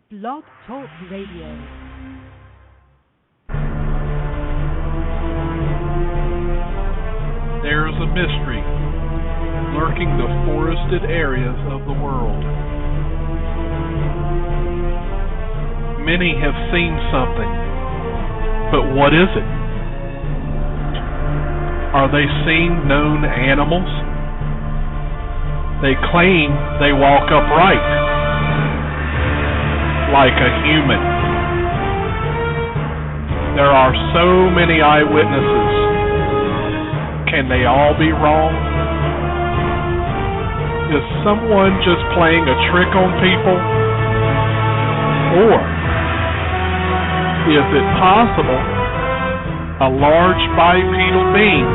Blog Talk Radio. There is a mystery lurking the forested areas of the world. Many have seen something, but what is it? Are they seeing known animals? They claim they walk upright, like a human. There are so many eyewitnesses. Can they all be wrong? Is someone just playing a trick on people? Or is it possible a large bipedal being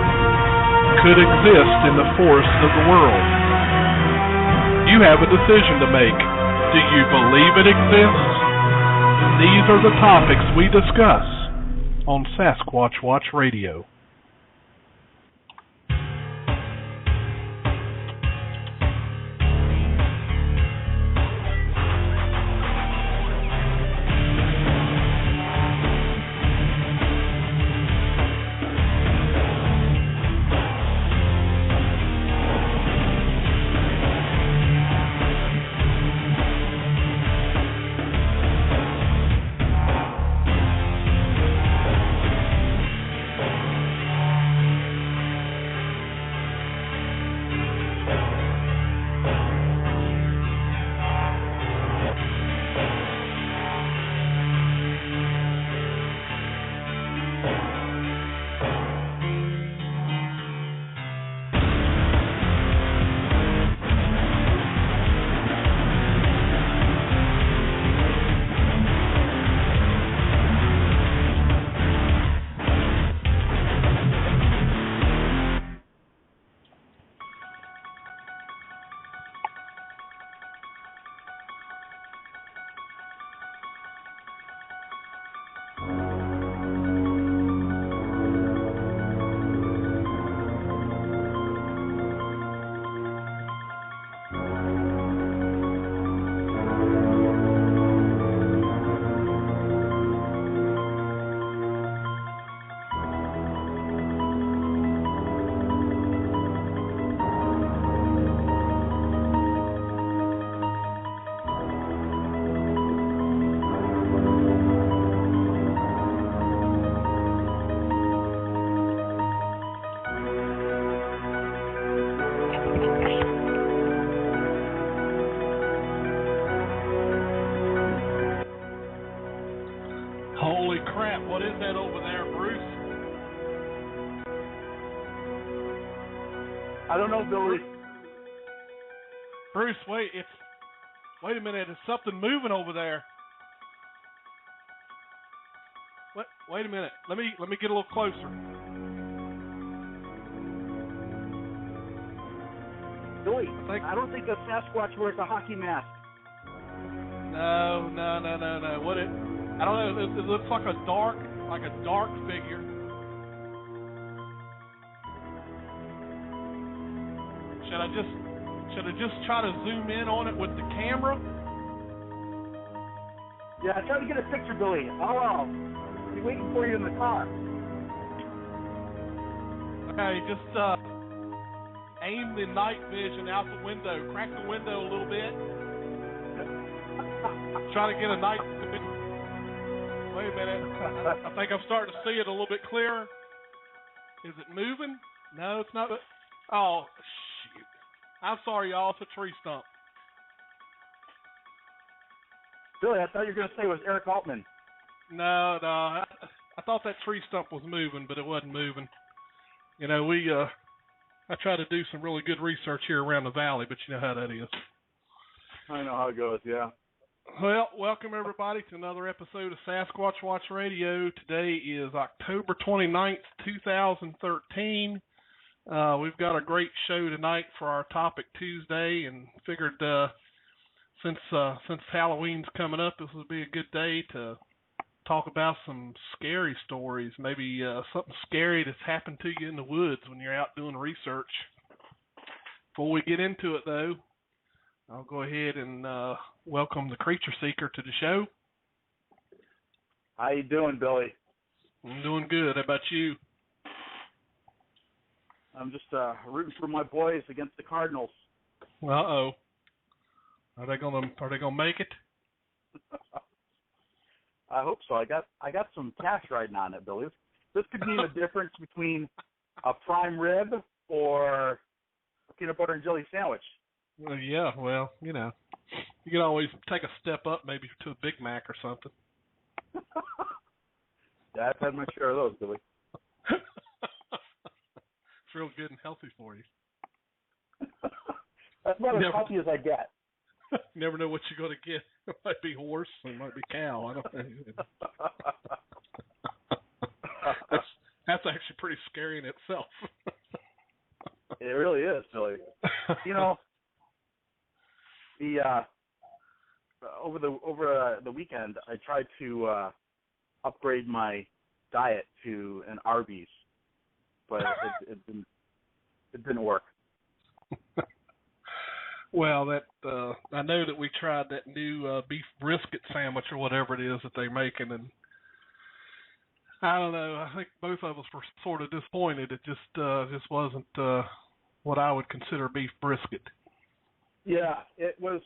could exist in the forests of the world? You have a decision to make. Do you believe it exists? These are the topics we discuss on Sasquatch Watch Radio. Holy crap, what is that over there, Bruce? I don't know, Billy. Bruce, wait a minute, there's something moving over there. Wait a minute. Let me get a little closer. Billy, I don't think a Sasquatch wears a hockey mask. No. What I don't know. It looks like a dark figure. Should I just try to zoom in on it with the camera? Yeah, try to get a picture, Billy. I'll be waiting for you in the car. Okay, just aim the night vision out the window. Crack the window a little bit. Try to get a night vision. Wait a minute. I think I'm starting to see it a little bit clearer. Is it moving? No, it's not. Oh, shoot. I'm sorry, y'all. It's a tree stump. Billy, I thought you were going to say it was Eric Altman. No. I thought that tree stump was moving, but it wasn't moving. You know, I try to do some really good research here around the valley, but you know how that is. I know how it goes, yeah. Well, welcome everybody to another episode of Sasquatch Watch Radio. Today is October 29th, 2013. We've got a great show tonight for our topic Tuesday, and figured since Halloween's coming up, this would be a good day to talk about some scary stories, maybe something scary that's happened to you in the woods when you're out doing research. Before we get into it, though, I'll go ahead and welcome the Creature Seeker to the show. How you doing, Billy? I'm doing good. How about you? I'm just rooting for my boys against the Cardinals. Uh-oh. Are they gonna make it? I hope so. I got some cash riding on it, Billy. This could mean the difference between a prime rib or a peanut butter and jelly sandwich. Well, yeah, well, you know, you can always take a step up maybe to a Big Mac or something. Yeah, I've had my share of those, Billy. It's real good and healthy for you. That's about as healthy as I get. Never know what you're going to get. It might be horse, it might be cow. I don't know. That's actually pretty scary in itself. It really is, Billy. You know, over the weekend, I tried to upgrade my diet to an Arby's, but it didn't work. Well, I know that we tried that new beef brisket sandwich or whatever it is that they're making, and I don't know. I think both of us were sort of disappointed. It just wasn't what I would consider beef brisket. Yeah, it was.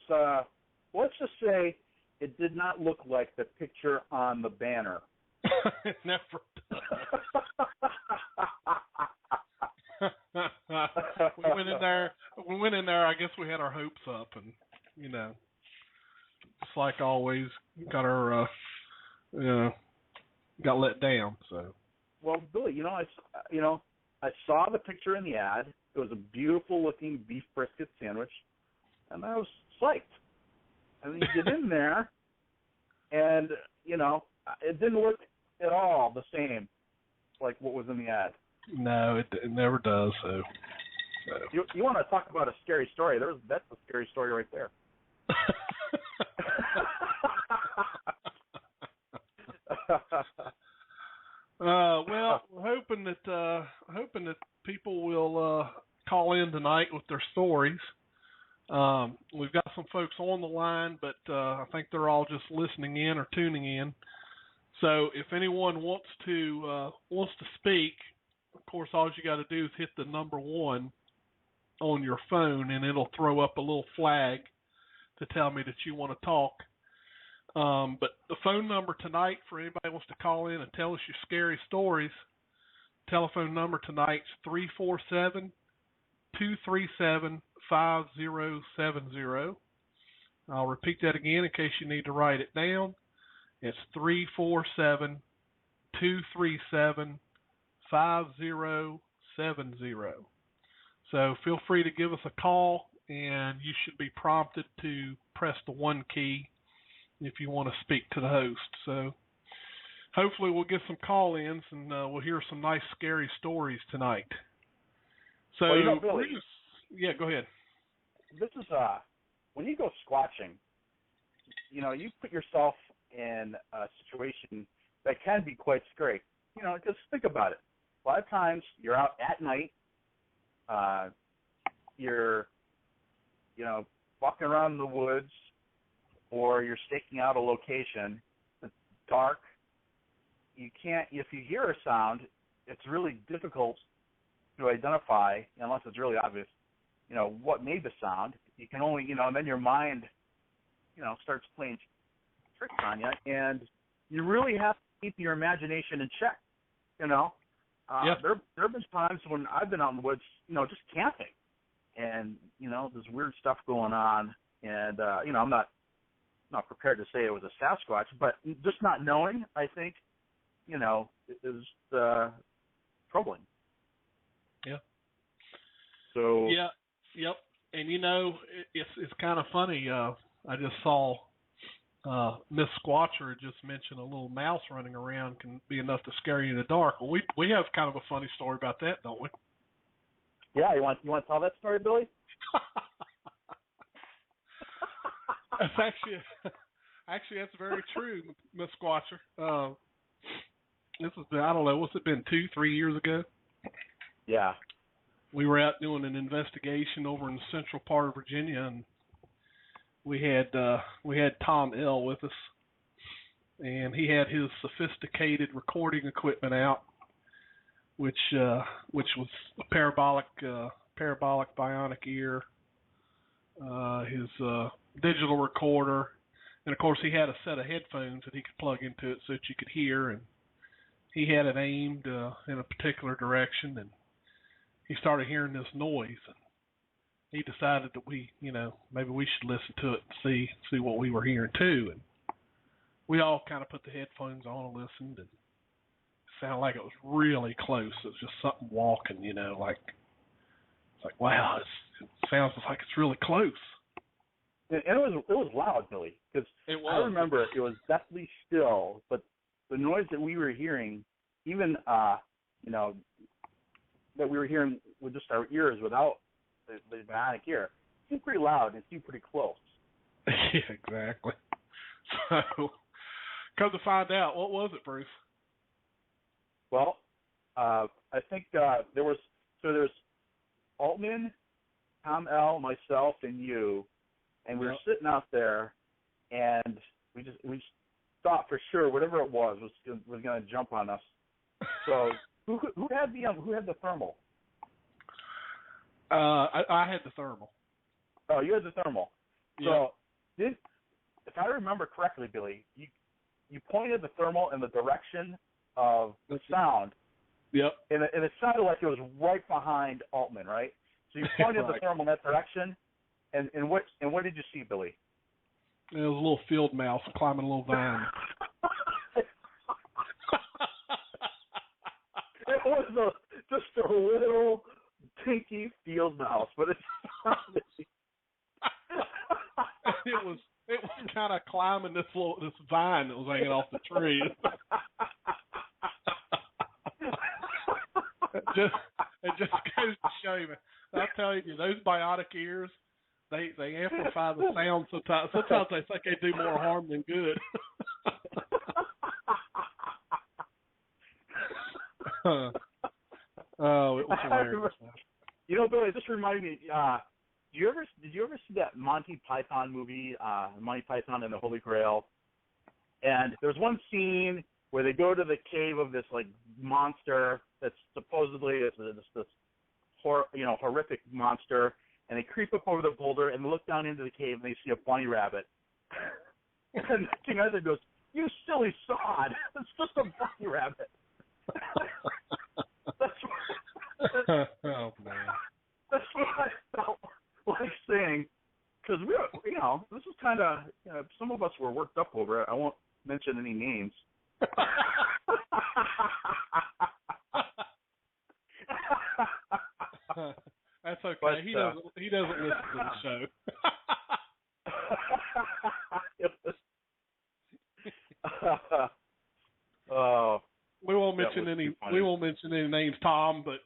Let's just say it did not look like the picture on the banner. It never does. We went in there. I guess we had our hopes up, and you know, just like always, got our got let down. So. Well, Billy, I saw the picture in the ad. It was a beautiful looking beef brisket sandwich, and I was psyched. And then you get in there, and it didn't look at all the same like what was in the ad. No, it never does. So. You want to talk about a scary story? That's a scary story right there. Well, we're hoping that people will call in tonight with their stories. We've got some folks on the line, but I think they're all just listening in or tuning in. So if anyone wants to speak, of course, all you got to do is hit the number 1 on your phone, and it'll throw up a little flag to tell me that you want to talk. But the phone number tonight for anybody who wants to call in and tell us your scary stories, telephone number tonight's 347-237-5070. I'll repeat that again in case you need to write it down. It's 347-237-5070. So feel free to give us a call, and you should be prompted to press the 1 key if you want to speak to the host. So hopefully we'll get some call-ins, and we'll hear some nice, scary stories tonight. So, well, Billy, yeah, go ahead. This is when you go squatching, you put yourself in a situation that can be quite scary. Just think about it. A lot of times you're out at night, you're, walking around in the woods, or you're staking out a location. It's dark. You can't. If you hear a sound, it's really difficult to identify unless it's really obvious. What made the sound. You can only, and then your mind, starts playing tricks on you, and you really have to keep your imagination in check. There have been times when I've been out in the woods, just camping, and there's weird stuff going on, and I'm not prepared to say it was a Sasquatch, but just not knowing, I think, is troubling. Yeah. So. Yeah. Yep. And it's kind of funny. I just saw Miss Squatcher just mentioned a little mouse running around can be enough to scare you in the dark. Well, we have kind of a funny story about that, don't we? Yeah, you want to tell that story, Billy? That's actually that's very true, Miss Squatcher. This has been, I don't know, what's it been, 2-3 years ago? Yeah. We were out doing an investigation over in the central part of Virginia, and we had Tom L with us, and he had his sophisticated recording equipment out, which was a parabolic bionic ear, his digital recorder, and of course he had a set of headphones that he could plug into it so that you could hear, and he had it aimed in a particular direction, and he started hearing this noise, and he decided that maybe we should listen to it and see what we were hearing too, and we all kind of put the headphones on and listened, and it sounded like it was really close. It was just something walking, like it's like, wow, it sounds like it's really close. And it was loud, Billy, because I remember it was deathly still, but the noise that we were hearing, even that we were hearing with just our ears without the bionic ear, seemed pretty loud and seemed pretty close. Yeah, exactly. So, come to find out, what was it, Bruce? Well, I think there's Altman, Tom L., myself, and you, and we were sitting out there, and we thought for sure whatever it was going to jump on us. So who had the thermal? I had the thermal. Oh, you had the thermal. Yeah. So if I remember correctly, Billy, you pointed the thermal in the direction of the sound. Yep. And it sounded like it was right behind Altman, right? So you pointed right. the thermal in that direction, and what did you see, Billy? It was a little field mouse climbing a little vine. It was just a little pinky field mouse, but it was kind of climbing this vine that was hanging off the tree. It just goes to show you, man. I'll tell you, those bionic ears, they amplify the sound sometimes. Sometimes they think they do more harm than good. Oh, it was hilarious. Billy, this reminded me. Did you ever see that Monty Python movie, Monty Python and the Holy Grail? And there's one scene where they go to the cave of this monster that's supposedly this horrific monster, and they creep up over the boulder and look down into the cave and they see a bunny rabbit. And King Arthur goes, "You silly sod! It's just a bunny rabbit." Oh man, that's what I felt like saying, because this is kind of some of us were worked up over it. I won't mention any names. That's okay. But, he doesn't listen to the show. We won't mention any names, Tom, but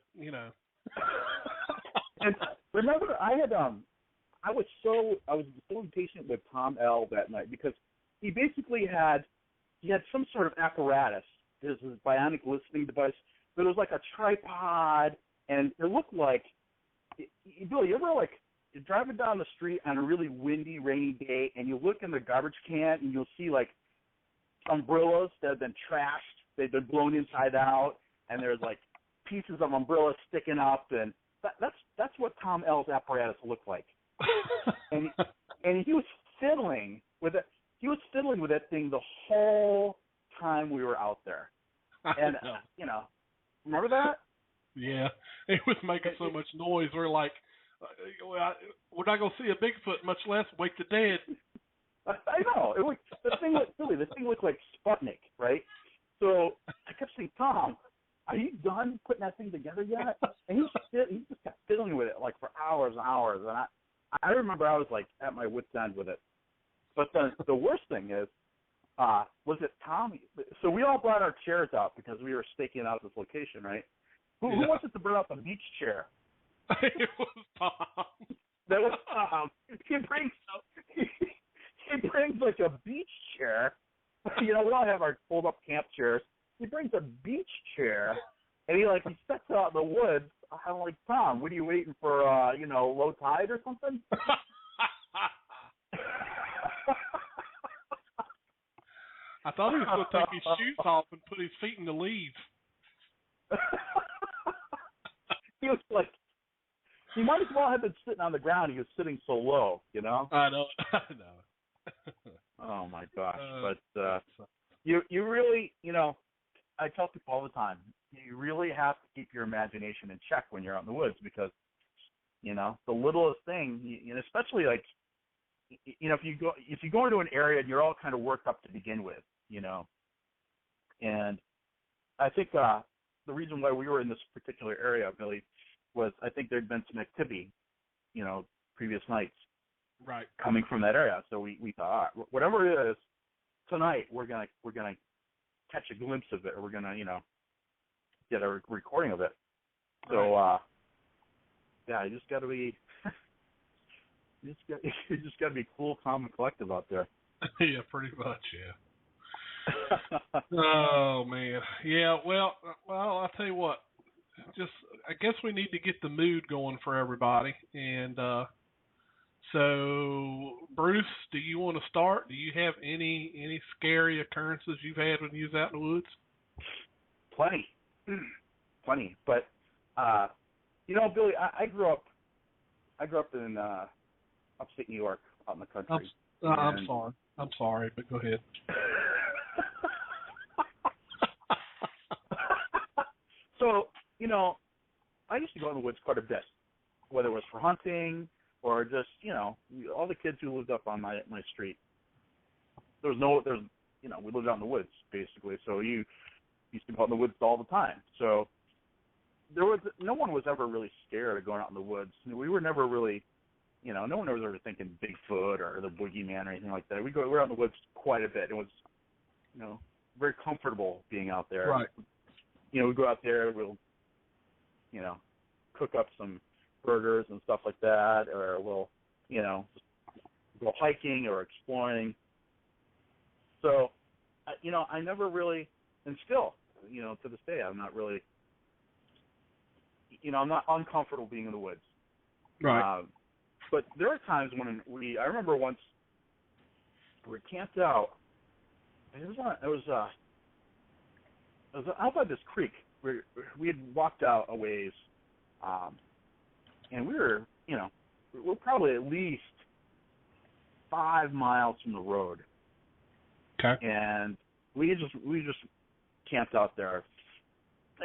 And remember, I was so impatient with Tom L. that night because he basically had some sort of apparatus, his bionic listening device, but it was like a tripod, and it looked like, Billy, you ever you're driving down the street on a really windy, rainy day, and you look in the garbage can and you'll see umbrellas that have been trashed, they've been blown inside out, and there's pieces of umbrellas sticking up, and that's what Tom L.'s apparatus looked like. and he was fiddling with it. He was fiddling with that thing the whole time we were out there. And remember that? Yeah, it was making so much noise. We're like, we're not gonna see a Bigfoot, much less wake the dead. I know. The thing looked like Sputnik, right? So I kept saying, "Tom, are you done putting that thing together yet?" And he just kept fiddling with it for hours and hours. And I remember I was at my wit's end with it. But the worst thing is, was it Tom? So we all brought our chairs out because we were staking out this location, right? Who wants us to bring out the beach chair? It was Tom. That was Tom. He brings a beach chair. We all have our fold-up camp chairs. He brings a beach chair, and he sets it out in the woods. I'm like, "Tom, what are you waiting for? Low tide or something?" I thought he was going to take his shoes off and put his feet in the leaves. He was like, he might as well have been sitting on the ground. He was sitting so low, you know. I know. Oh my gosh! But you really, you know, I tell people all the time, you really have to keep your imagination in check when you're out in the woods, because, you know, the littlest thing, you know, especially like, you know, if you go into an area and you're all kind of worked up to begin with, you know, and I think the reason why we were in this particular area, Billy, was I think there'd been some activity, you know, previous nights, right, coming from that area. So we thought, all right, whatever it is, tonight we're gonna catch a glimpse of it, or we're gonna, you know, get a recording of it. So yeah, you just got to be. You just got to be cool, calm, and collective out there. Yeah, pretty much, yeah. Oh man, yeah. Well, I'll tell you what. Just, I guess we need to get the mood going for everybody. And so, Bruce, do you want to start? Do you have any scary occurrences you've had when you was out in the woods? Plenty. But you know, Billy, I grew up in upstate New York, out in the country. I'm sorry, but go ahead. So, you know, I used to go in the woods quite a bit, whether it was for hunting or just, you know, all the kids who lived up on my street. You know, we lived out in the woods basically, so you used to go out in the woods all the time. So no one was ever really scared of going out in the woods. We were never really, you know, no one was ever thinking Bigfoot or the boogeyman or anything like that. We were out in the woods quite a bit. It was, you know, very comfortable being out there. Right. You know, we go out there, we'll, you know, cook up some burgers and stuff like that, or we'll, you know, go hiking or exploring. So, you know, I never really, and still, you know, to this day, I'm not really, you know, I'm not uncomfortable being in the woods. Right. But there are times when I remember once we were camped out. It was out by this creek. We had walked out a ways, and we were probably at least 5 miles from the road. Okay. And we just camped out there,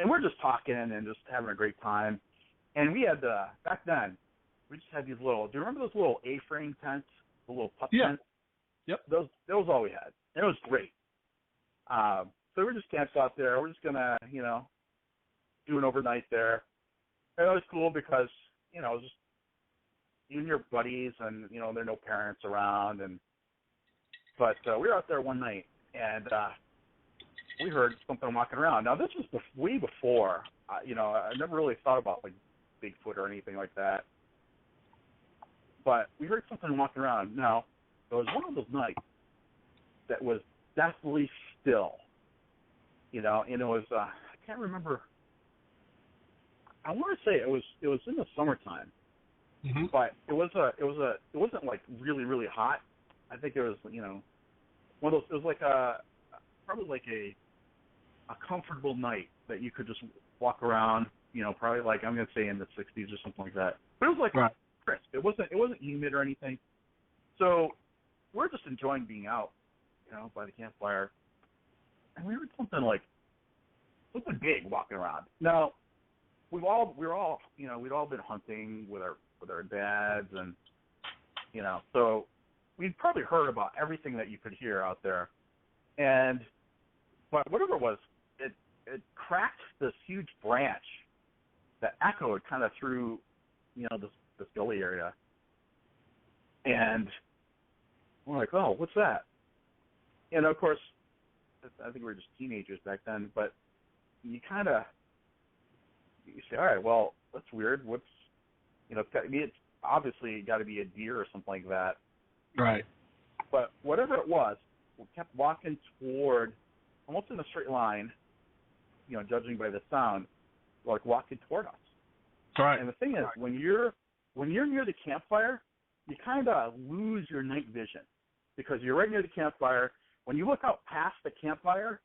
and we're just talking and just having a great time. And we had back then, we just had these little. Do you remember those little A-frame tents, the little putt tents? Yep. That was all we had. And it was great. So we're just camped out there. We're just gonna, you know, do an overnight there. And it was cool because, you know, it was just you and your buddies, and, you know, there are no parents around. But we were out there one night, and we heard something walking around. Now, this was way before, you know, I never really thought about, like, Bigfoot or anything like that. But we heard something walking around. Now, it was one of those nights that was deathly still, you know, and it was, I can't remember. I want to say it was in the summertime, but it wasn't like really, really hot. I think it was, you know, one of those. It was like probably like a comfortable night that you could just walk around, you know, probably like, I'm gonna say in the 60s or something like that. But it was like crisp. It wasn't humid or anything. So we're just enjoying being out, you know, by the campfire, and we heard something big walking around. Now, we'd all been hunting with our dads, and, you know, so we'd probably heard about everything that you could hear out there. But whatever it was, it cracked this huge branch that echoed kind of through, you know, this gully area. And we're like, oh, what's that? And of course, I think we were just teenagers back then, but you say, all right, well, that's weird. What's, you know, it's obviously got to be a deer or something like that. Right. But whatever it was, we kept walking toward, almost in a straight line, you know, judging by the sound, like walking toward us. Right. And the thing is, when you're near the campfire, you kind of lose your night vision, because you're right near the campfire. when you look out past the campfire,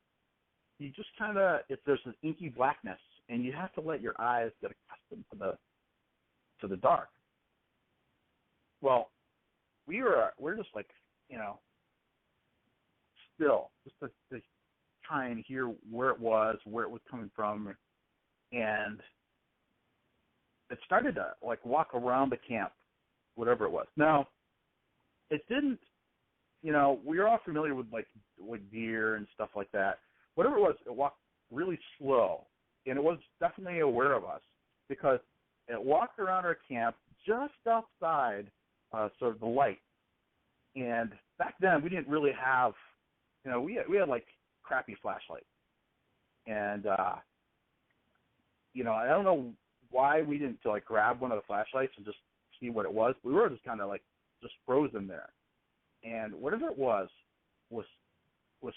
you just kind of, there's this inky blackness, and you have to let your eyes get accustomed to the dark. Well, we're just like, still, just to try and hear where it was coming from, and it started to like walk around the camp, whatever it was. Now, it didn't, we were all familiar with deer and stuff like that. Whatever it was, it walked really slow, and it was definitely aware of us because it walked around our camp just outside sort of the light. And back then, we didn't really have, we had like crappy flashlights. And, I don't know why we didn't like grab one of the flashlights and just see what it was. We were just kind of like just frozen there. And whatever it was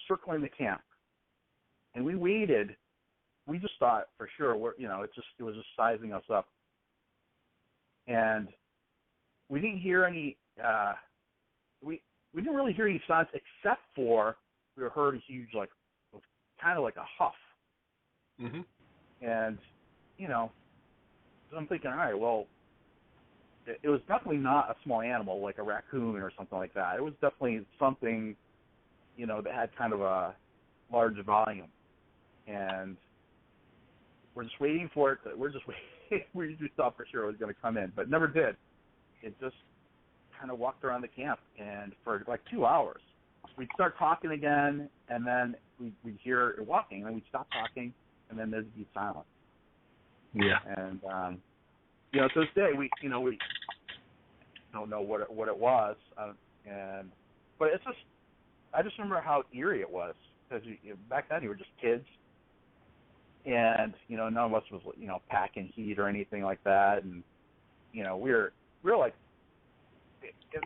circling the camp. And we waited. We just thought for sure, it was just sizing us up. And we didn't hear any, we didn't really hear any sounds except for we heard a huge, kind of like a huff. Mm-hmm. And, so I'm thinking, all right, well, it was definitely not a small animal like a raccoon or something like that. It was definitely something, that had kind of a large volume. And we're just waiting for it. We're just waiting. We just thought for sure it was going to come in, but it never did. It just kind of walked around the camp, and for like 2 hours, we'd start talking again, and then we'd hear it walking, and then we'd stop talking, and then there'd be silence. Yeah. And to this day, we don't know what it was, but it's just, I just remember how eerie it was because back then you were just kids. And, none of us was, packing heat or anything like that. And, we were like,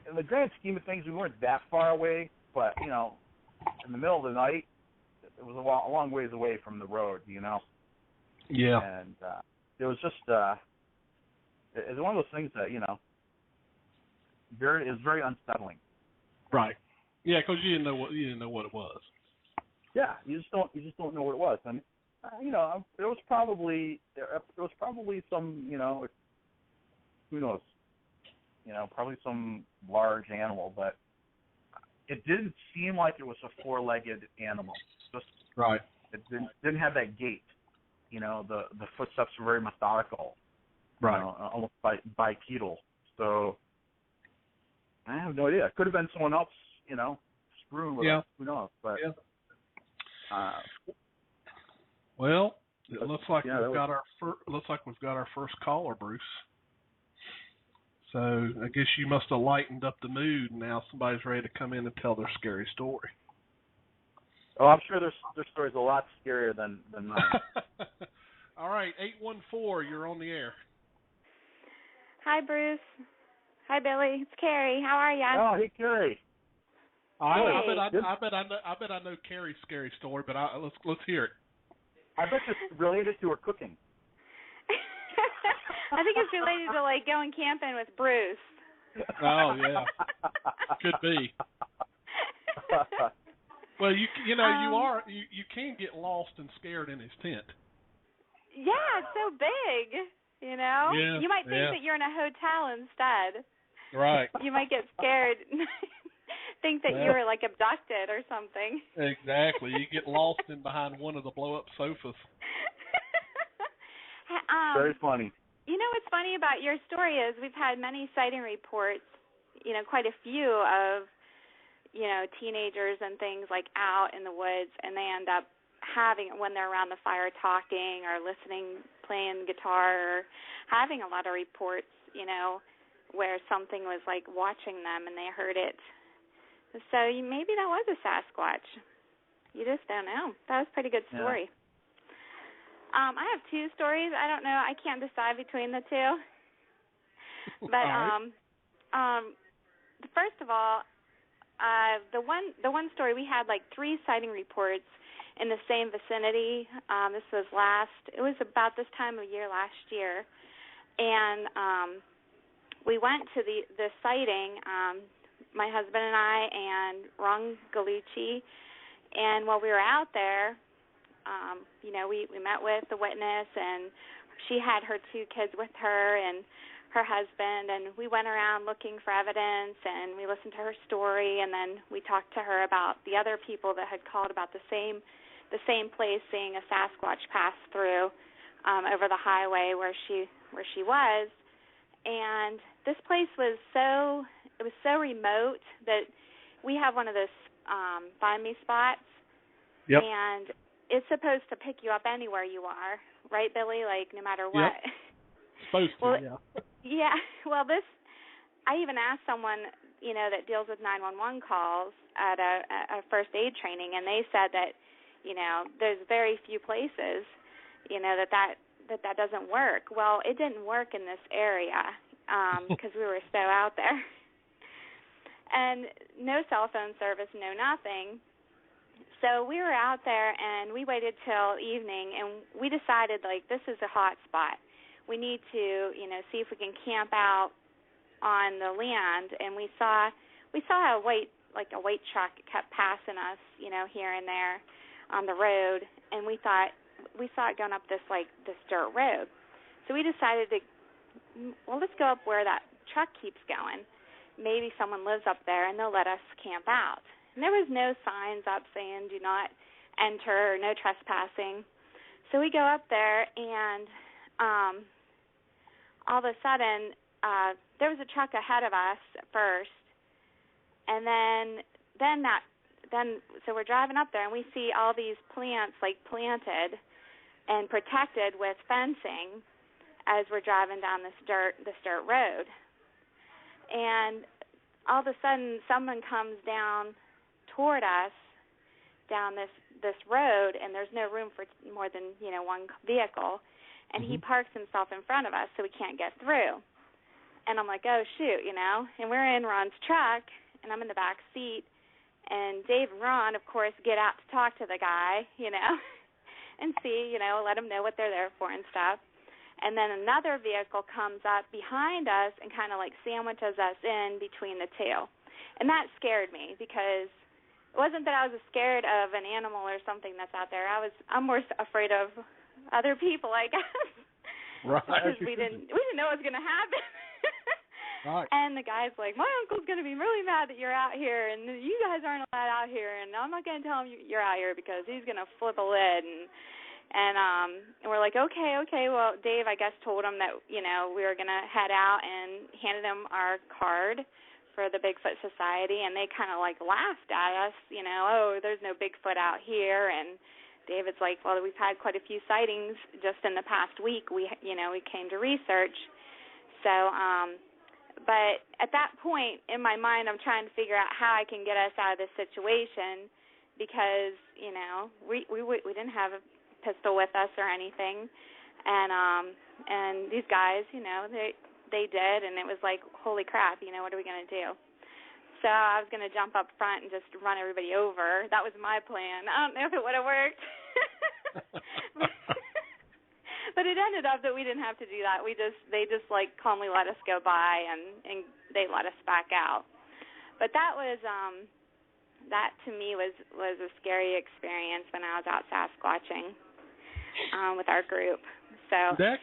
in the grand scheme of things, we weren't that far away. But, in the middle of the night, it was a long ways away from the road, Yeah. And it was just, it was one of those things that, it was very unsettling. Right. Yeah, because you didn't know what it was. Yeah, you just don't know what it was. And, it was probably some, who knows, probably some large animal, but it didn't seem like it was a four-legged animal. Just right. It didn't have that gait. The footsteps were very methodical. Right. Almost bipedal. So I have no idea. It could have been someone else, screwing with us. Who knows? But well, it looks like we've got our first caller, Bruce. So I guess you must have lightened up the mood, and now somebody's ready to come in and tell their scary story. Oh, I'm sure their story's a lot scarier than mine. All right, 814, you're on the air. Hi, Bruce. Hi, Billy. It's Carrie. How are ya? Oh, hey, Carrie. I bet I know Carrie's scary story, but let's hear it. I bet it's related to her cooking. I think it's related to going camping with Bruce. Oh yeah, could be. Well, you can get lost and scared in his tent. Yeah, it's so big. Yeah, you might think that you're in a hotel instead. Right. You might get scared. Think that you were abducted or something. Exactly. You get lost in behind one of the blow-up sofas. Very funny. What's funny about your story is we've had many sighting reports, quite a few of, teenagers and things out in the woods, and they end up having, when they're around the fire talking or listening, playing guitar, or having a lot of reports, where something was watching them and they heard it. So maybe that was a Sasquatch. You just don't know. That was a pretty good story. Yeah. I have two stories. I don't know. I can't decide between the two. But first of all, the one story, we had 3 sighting reports in the same vicinity. This was about this time of year last year. And we went to the sighting. my husband and I and Ron Galucci. And while we were out there, we met with the witness, and she had her 2 kids with her and her husband, and we went around looking for evidence, and we listened to her story, and then we talked to her about the other people that had called about the same place, seeing a Sasquatch pass through over the highway where she was. And this place was so remote that we have one of those find me spots. Yep. And it's supposed to pick you up anywhere you are, right, Billy? Like, no matter what. Yep. Supposed to, yeah. Yeah. Well, I even asked someone, that deals with 911 calls at a first aid training, and they said that, there's very few places, that doesn't work. Well, it didn't work in this area because we were so out there. And no cell phone service, no nothing. So we were out there, and we waited till evening, and we decided, this is a hot spot. We need to, see if we can camp out on the land. And we saw a white truck kept passing us, here and there on the road, and we saw it going up this dirt road. So we decided let's go up where that truck keeps going. Maybe someone lives up there, and they'll let us camp out. And there was no signs up saying do not enter or no trespassing. So we go up there, and all of a sudden there was a truck ahead of us at first, and so we're driving up there, and we see all these plants planted and protected with fencing as we're driving down this dirt road. And all of a sudden someone comes down toward us down this road, and there's no room for more than one vehicle, and he parks himself in front of us so we can't get through. And I'm like, oh shoot, and we're in Ron's truck, and I'm in the back seat, and Dave and Ron, of course, get out to talk to the guy, and see, let him know what they're there for and stuff. And then another vehicle comes up behind us and kind of sandwiches us in between the two. And that scared me, because it wasn't that I was scared of an animal or something that's out there. I'm more afraid of other people, I guess. Right. Because we didn't know what was going to happen. Right. And the guy's like, my uncle's going to be really mad that you're out here, and you guys aren't allowed out here, and I'm not going to tell him you're out here because he's going to flip a lid. And we're like, okay. Well, Dave, I guess, told him that, we were going to head out, and handed him our card for the Bigfoot Society, and they kind of laughed at us, oh, there's no Bigfoot out here. And David's like, well, we've had quite a few sightings just in the past week. We came to research. So, but at that point in my mind, I'm trying to figure out how I can get us out of this situation, because, we didn't have a pistol with us or anything, and these guys, they did, and it was like, holy crap, what are we going to do? So I was going to jump up front and just run everybody over. That was my plan. I don't know if it would have worked. But it ended up that we didn't have to do that. They just calmly let us go by, and they let us back out. But that was that to me was a scary experience when I was out Sasquatching with our group. So that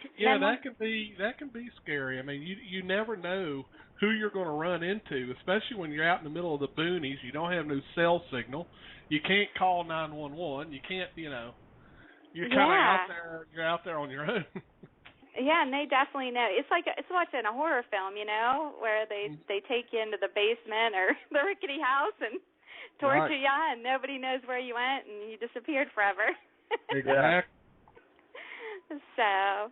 can be scary. I mean, you never know who you're going to run into, especially when you're out in the middle of the boonies. You don't have no cell signal. You can't call 911. You can't, you're kind of out there. You're out there on your own. Yeah, and they definitely know. It's like watching a horror film, where they take you into the basement or the rickety house and torture you, and nobody knows where you went, and you disappeared forever. Exactly. So,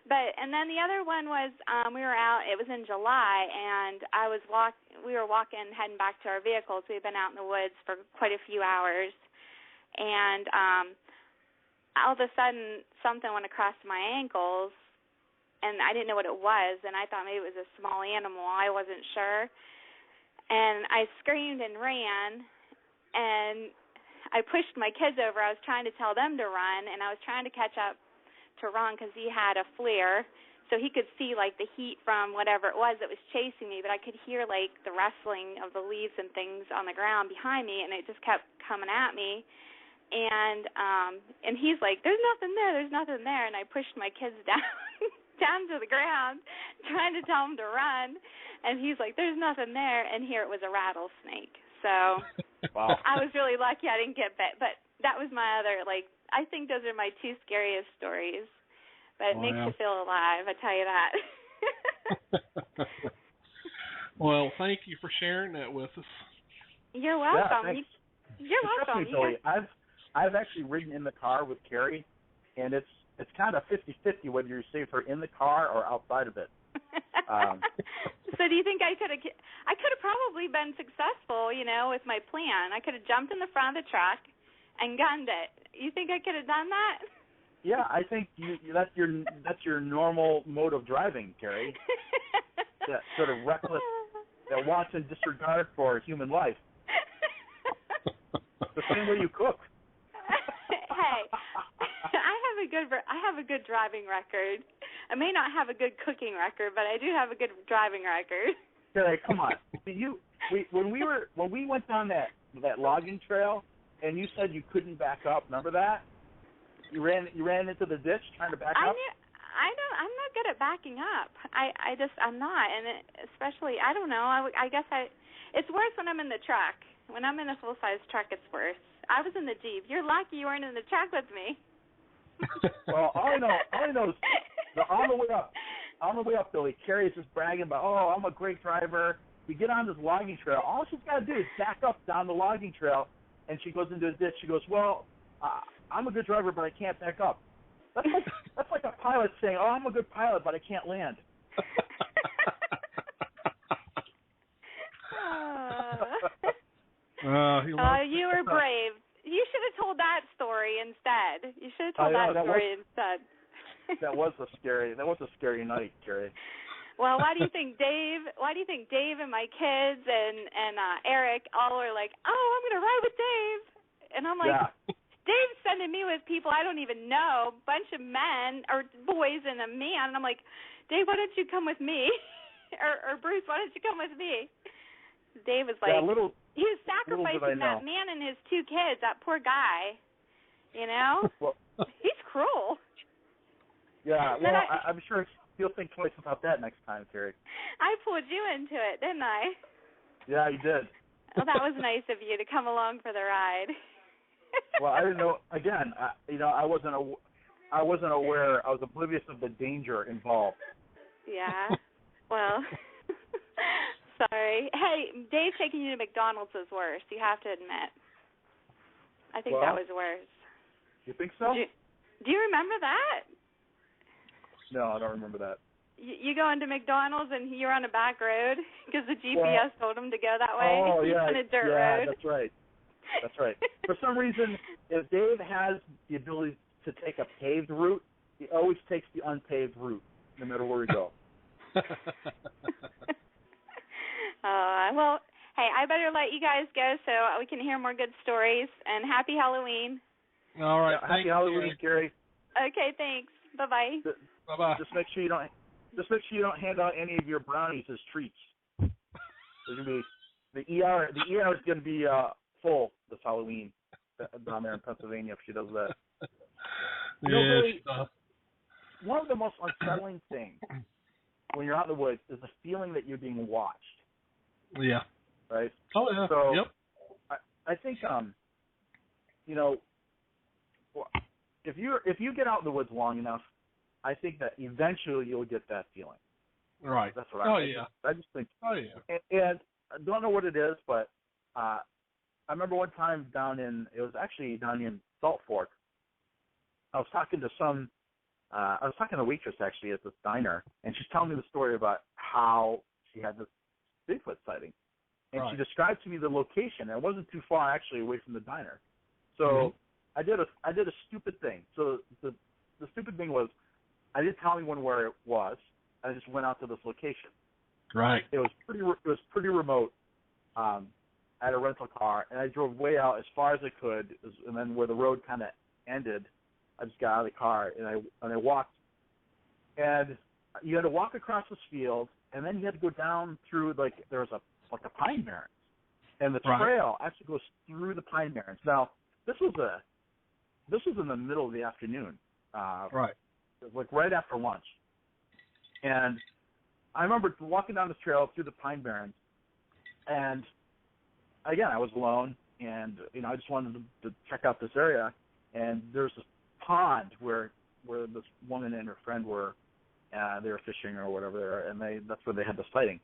and then the other one was we were out. It was in July, and we were walking, heading back to our vehicles. We'd been out in the woods for quite a few hours, and all of a sudden something went across my ankles, and I didn't know what it was, and I thought maybe it was a small animal. I wasn't sure, and I screamed and ran, and I pushed my kids over. I was trying to tell them to run, and I was trying to catch up to Ron because he had a FLIR, so he could see, like, the heat from whatever it was that was chasing me, but I could hear, like, the rustling of the leaves and things on the ground behind me, and it just kept coming at me. And he's like, there's nothing there, and I pushed my kids down to the ground, trying to tell them to run, and he's like, there's nothing there, and here it was a rattlesnake. So wow. I was really lucky I didn't get bit, but that was my other, like, I think those are my two scariest stories. But it makes you feel alive, I tell you that. Well, thank you for sharing that with us. You're welcome. Yeah, you're welcome. Billy. I've actually ridden in the car with Carrie, and it's kind of 50-50 whether you receive her in the car or outside of it. So do you think I could have probably been successful, you know, with my plan? I could have jumped in the front of the truck and gunned it. You think I could have done that? Yeah, I think that's your normal mode of driving, Carrie. That sort of reckless, that wants and disregard for human life. The same way you cook. Hey, I have a good driving record. I may not have a good cooking record, but I do have a good driving record. Carrie, come on. When we went down that logging trail, and you said you couldn't back up. Remember that? You ran into the ditch trying to back up? I'm not good at backing up. I'm not, and especially, I don't know. I guess it's worse when I'm in the truck. When I'm in a full-size truck, it's worse. I was in the Jeep. You're lucky you weren't in the truck with me. Well, all I know is on the way up, Billy, Carrie is just bragging about, oh, I'm a great driver. We get on this logging trail. All she's got to do is back up down the logging trail, and she goes into a ditch. She goes, well, I'm a good driver, but I can't back up. That's like a pilot saying, oh, I'm a good pilot, but I can't land. You were brave. You should have told that story instead. You should have told that story instead. That was a scary night, Carrie. Well, why do you think Dave and my kids and Eric all are like, oh, I'm going to ride with Dave? And I'm like, yeah. Dave's sending me with people I don't even know, a bunch of men or boys and a man. And I'm like, Dave, why don't you come with me? or Bruce, why don't you come with me? Dave was like, he was sacrificing that man and his two kids, that poor guy. You know? Well, he's cruel. Yeah, well, I'm sure he'll think twice about that next time, Carrie. I pulled you into it, didn't I? Yeah, you did. Well, that was nice of you to come along for the ride. Well, I didn't know. Again, I wasn't aware. I was oblivious of the danger involved. Yeah. Well, sorry. Hey, Dave taking you to McDonald's was worse. You have to admit. I think that was worse. You think so? Do you remember that? No, I don't remember that. You go into McDonald's and you're on a back road because the GPS told him to go that way. Oh, yeah. On a dirt road. That's right. For some reason, if Dave has the ability to take a paved route, he always takes the unpaved route, no matter where we go. Well, hey, I better let you guys go so we can hear more good stories. And happy Halloween. All right. Yeah, happy Halloween, Gary. Okay, thanks. Bye-bye. Bye-bye. Just make sure you don't hand out any of your brownies as treats. There's gonna be the ER is gonna be full this Halloween down there in Pennsylvania if she does that. Really, one of the most unsettling things when you're out in the woods is the feeling that you're being watched. Yeah. Right? Oh, yeah. So, yep. I think, if you get out in the woods long enough, I think that eventually you'll get that feeling. Right. That's what I think. Yeah. I just think. Oh, yeah. And I don't know what it is, but I remember one time down in Salt Fork. I was talking to a waitress actually at this diner, and she's telling me the story about how she had this Bigfoot sighting. And she described to me the location, and it wasn't too far actually away from the diner. So I did a stupid thing. So the stupid thing was I didn't tell anyone where it was. I just went out to this location. Right. It was pretty remote. I had a rental car, and I drove way out as far as I could, and then where the road kind of ended, I just got out of the car and I walked. And you had to walk across this field, and then you had to go down through, like, there was a pine barrens. And the trail actually goes through the pine barrens. Now, this was in the middle of the afternoon. Right. Like right after lunch. And I remember walking down this trail through the pine barrens, and again, I was alone, and I just wanted to check out this area. And there's this pond where this woman and her friend were. They were fishing or whatever, and that's where they had the sighting.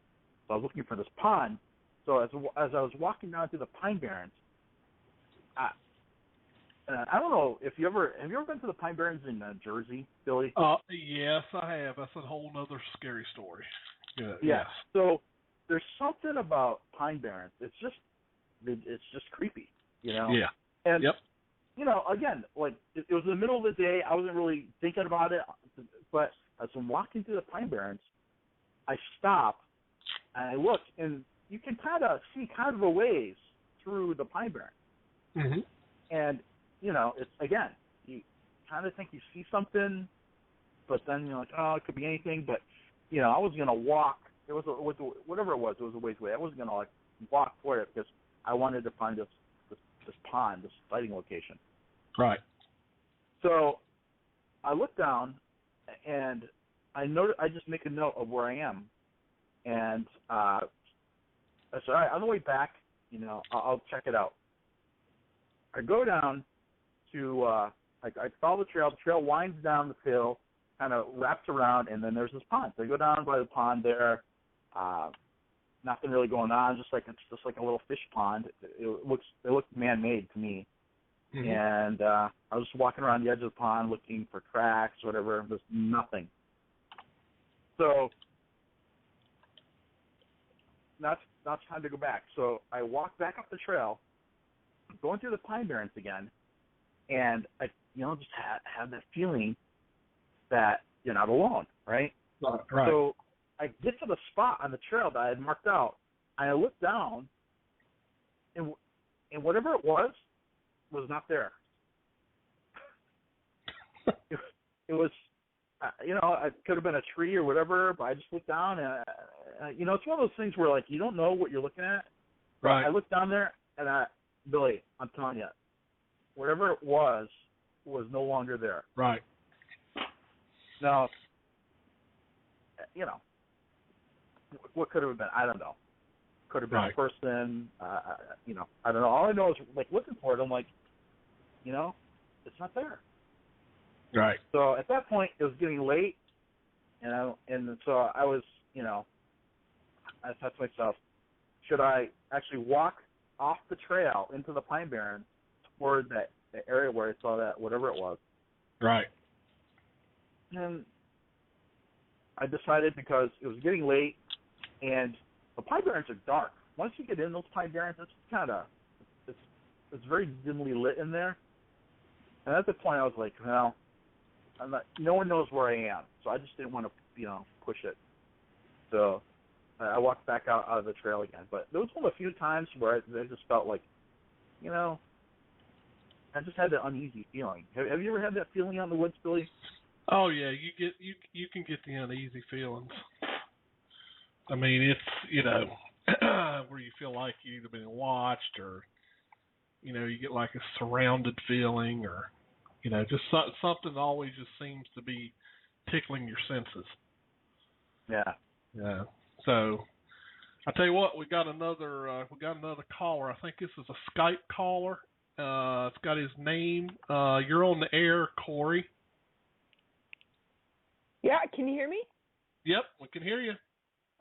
So I was looking for this pond. So as I was walking down through the pine barrens, I don't know if have you ever been to the pine barrens in Jersey, Billy? Yes, I have. That's a whole other scary story. Yeah. Yes. So there's something about pine barrens. It's just creepy, Yeah. And yep. Again, like it was in the middle of the day. I wasn't really thinking about it, but as I'm walking through the pine barrens, I stop and I look, and you can kind of see kind of a ways through the pine barrens. Mm-hmm. And it's again, you kind of think you see something, but then you're like, oh, it could be anything. But I was gonna walk. It was whatever it was. It was a ways away. I wasn't gonna like walk for it because I wanted to find this pond, this sighting location. Right. So I look down, and I just make a note of where I am, and I said, all right, on the way back, I'll check it out. I go down to I follow the trail. The trail winds down the hill, kind of wraps around, and then there's this pond. So I go down by the pond there. Nothing really going on, just like a little fish pond. It looks man-made to me. Mm-hmm. And I was just walking around the edge of the pond looking for cracks, whatever. There's nothing. So now it's time to go back. So I walk back up the trail, going through the pine barrens again, and I just have that feeling that you're not alone, right? Right. So I get to the spot on the trail that I had marked out, and I look down, and whatever it was not there. It was, it could have been a tree or whatever, but I just looked down, and, it's one of those things where, like, you don't know what you're looking at. Right. I looked down there, and Billy, I'm telling you, whatever it was no longer there. Right. Now, what could have been? I don't know. Could have been a person. I don't know. All I know is, like, looking for it, I'm like, it's not there. Right. So at that point, it was getting late, and so I was, I thought to myself, should I actually walk off the trail into the pine barrens toward the area where I saw that, whatever it was? Right. And I decided, because it was getting late, and the pine barrens are dark. Once you get in those pine barrens, it's very dimly lit in there. And at that point, I was like, well, no one knows where I am, so I just didn't want to, push it. So I walked back out of the trail again. But there was one of a few times where I just felt like, I just had that uneasy feeling. Have you ever had that feeling out in the woods, Billy? Oh yeah, you can get the uneasy feelings. I mean, it's where you feel like you've either been watched, or you get like a surrounded feeling, or just something always just seems to be tickling your senses. Yeah. Yeah. So I tell you what, we got another caller. I think this is a Skype caller. It's got his name. You're on the air, Corey. Yeah, can you hear me? Yep, we can hear you.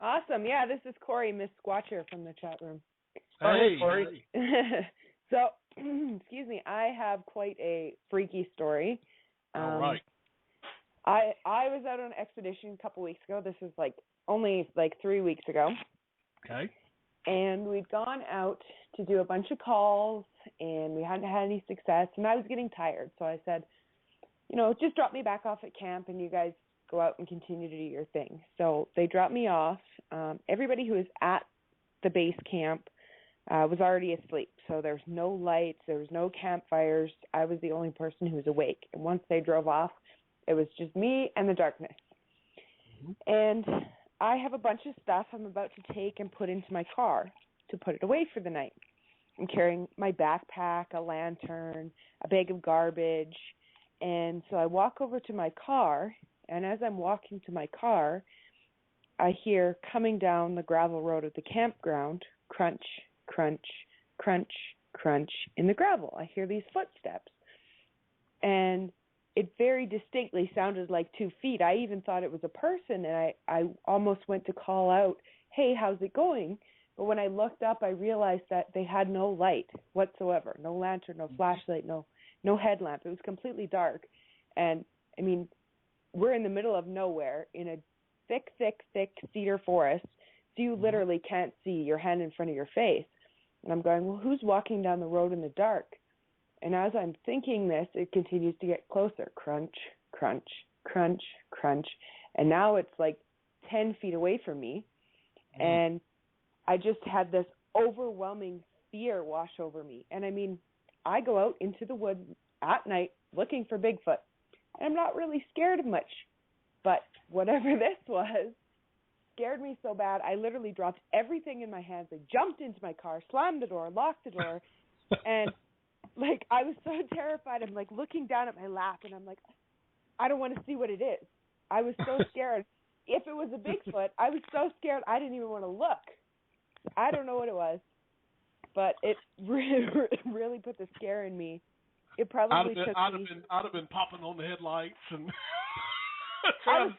Awesome. Yeah, this is Corey, Miss Squatcher from the chat room. Hey, Corey. Hey. So, excuse me, I have quite a freaky story. All right. I was out on an expedition a couple weeks ago. This is only 3 weeks ago. Okay. And we'd gone out to do a bunch of calls, and we hadn't had any success, and I was getting tired. So I said, just drop me back off at camp, and you guys go out and continue to do your thing. So they dropped me off. Everybody who was at the base camp was already asleep. So there was no lights, there was no campfires. I was the only person who was awake. And once they drove off, it was just me and the darkness. And I have a bunch of stuff I'm about to take and put into my car to put it away for the night. I'm carrying my backpack, a lantern, a bag of garbage. And so I walk over to my car, and as I'm walking to my car, I hear coming down the gravel road at the campground, crunch, crunch, crunch, crunch in the gravel. I hear these footsteps. And it very distinctly sounded like 2 feet. I even thought it was a person, and I almost went to call out, hey, how's it going? But when I looked up, I realized that they had no light whatsoever, no lantern, no flashlight, no headlamp. It was completely dark. And, I mean, we're in the middle of nowhere in a thick, thick, thick cedar forest, so you literally can't see your hand in front of your face. And I'm going, well, who's walking down the road in the dark? And as I'm thinking this, it continues to get closer. Crunch, crunch, crunch, crunch. And now it's like 10 feet away from me. And I just had this overwhelming fear wash over me. And I mean, I go out into the woods at night looking for Bigfoot. And I'm not really scared of much. But whatever this was scared me so bad, I literally dropped everything in my hands. I jumped into my car, slammed the door, locked the door, and like, I was so terrified. I'm like looking down at my lap, and I'm like, I don't want to see what it is. I was so scared. If it was a Bigfoot, I was so scared I didn't even want to look. I don't know what it was, but it really put the scare in me. It probably took me. I'd have been popping on the headlights and. I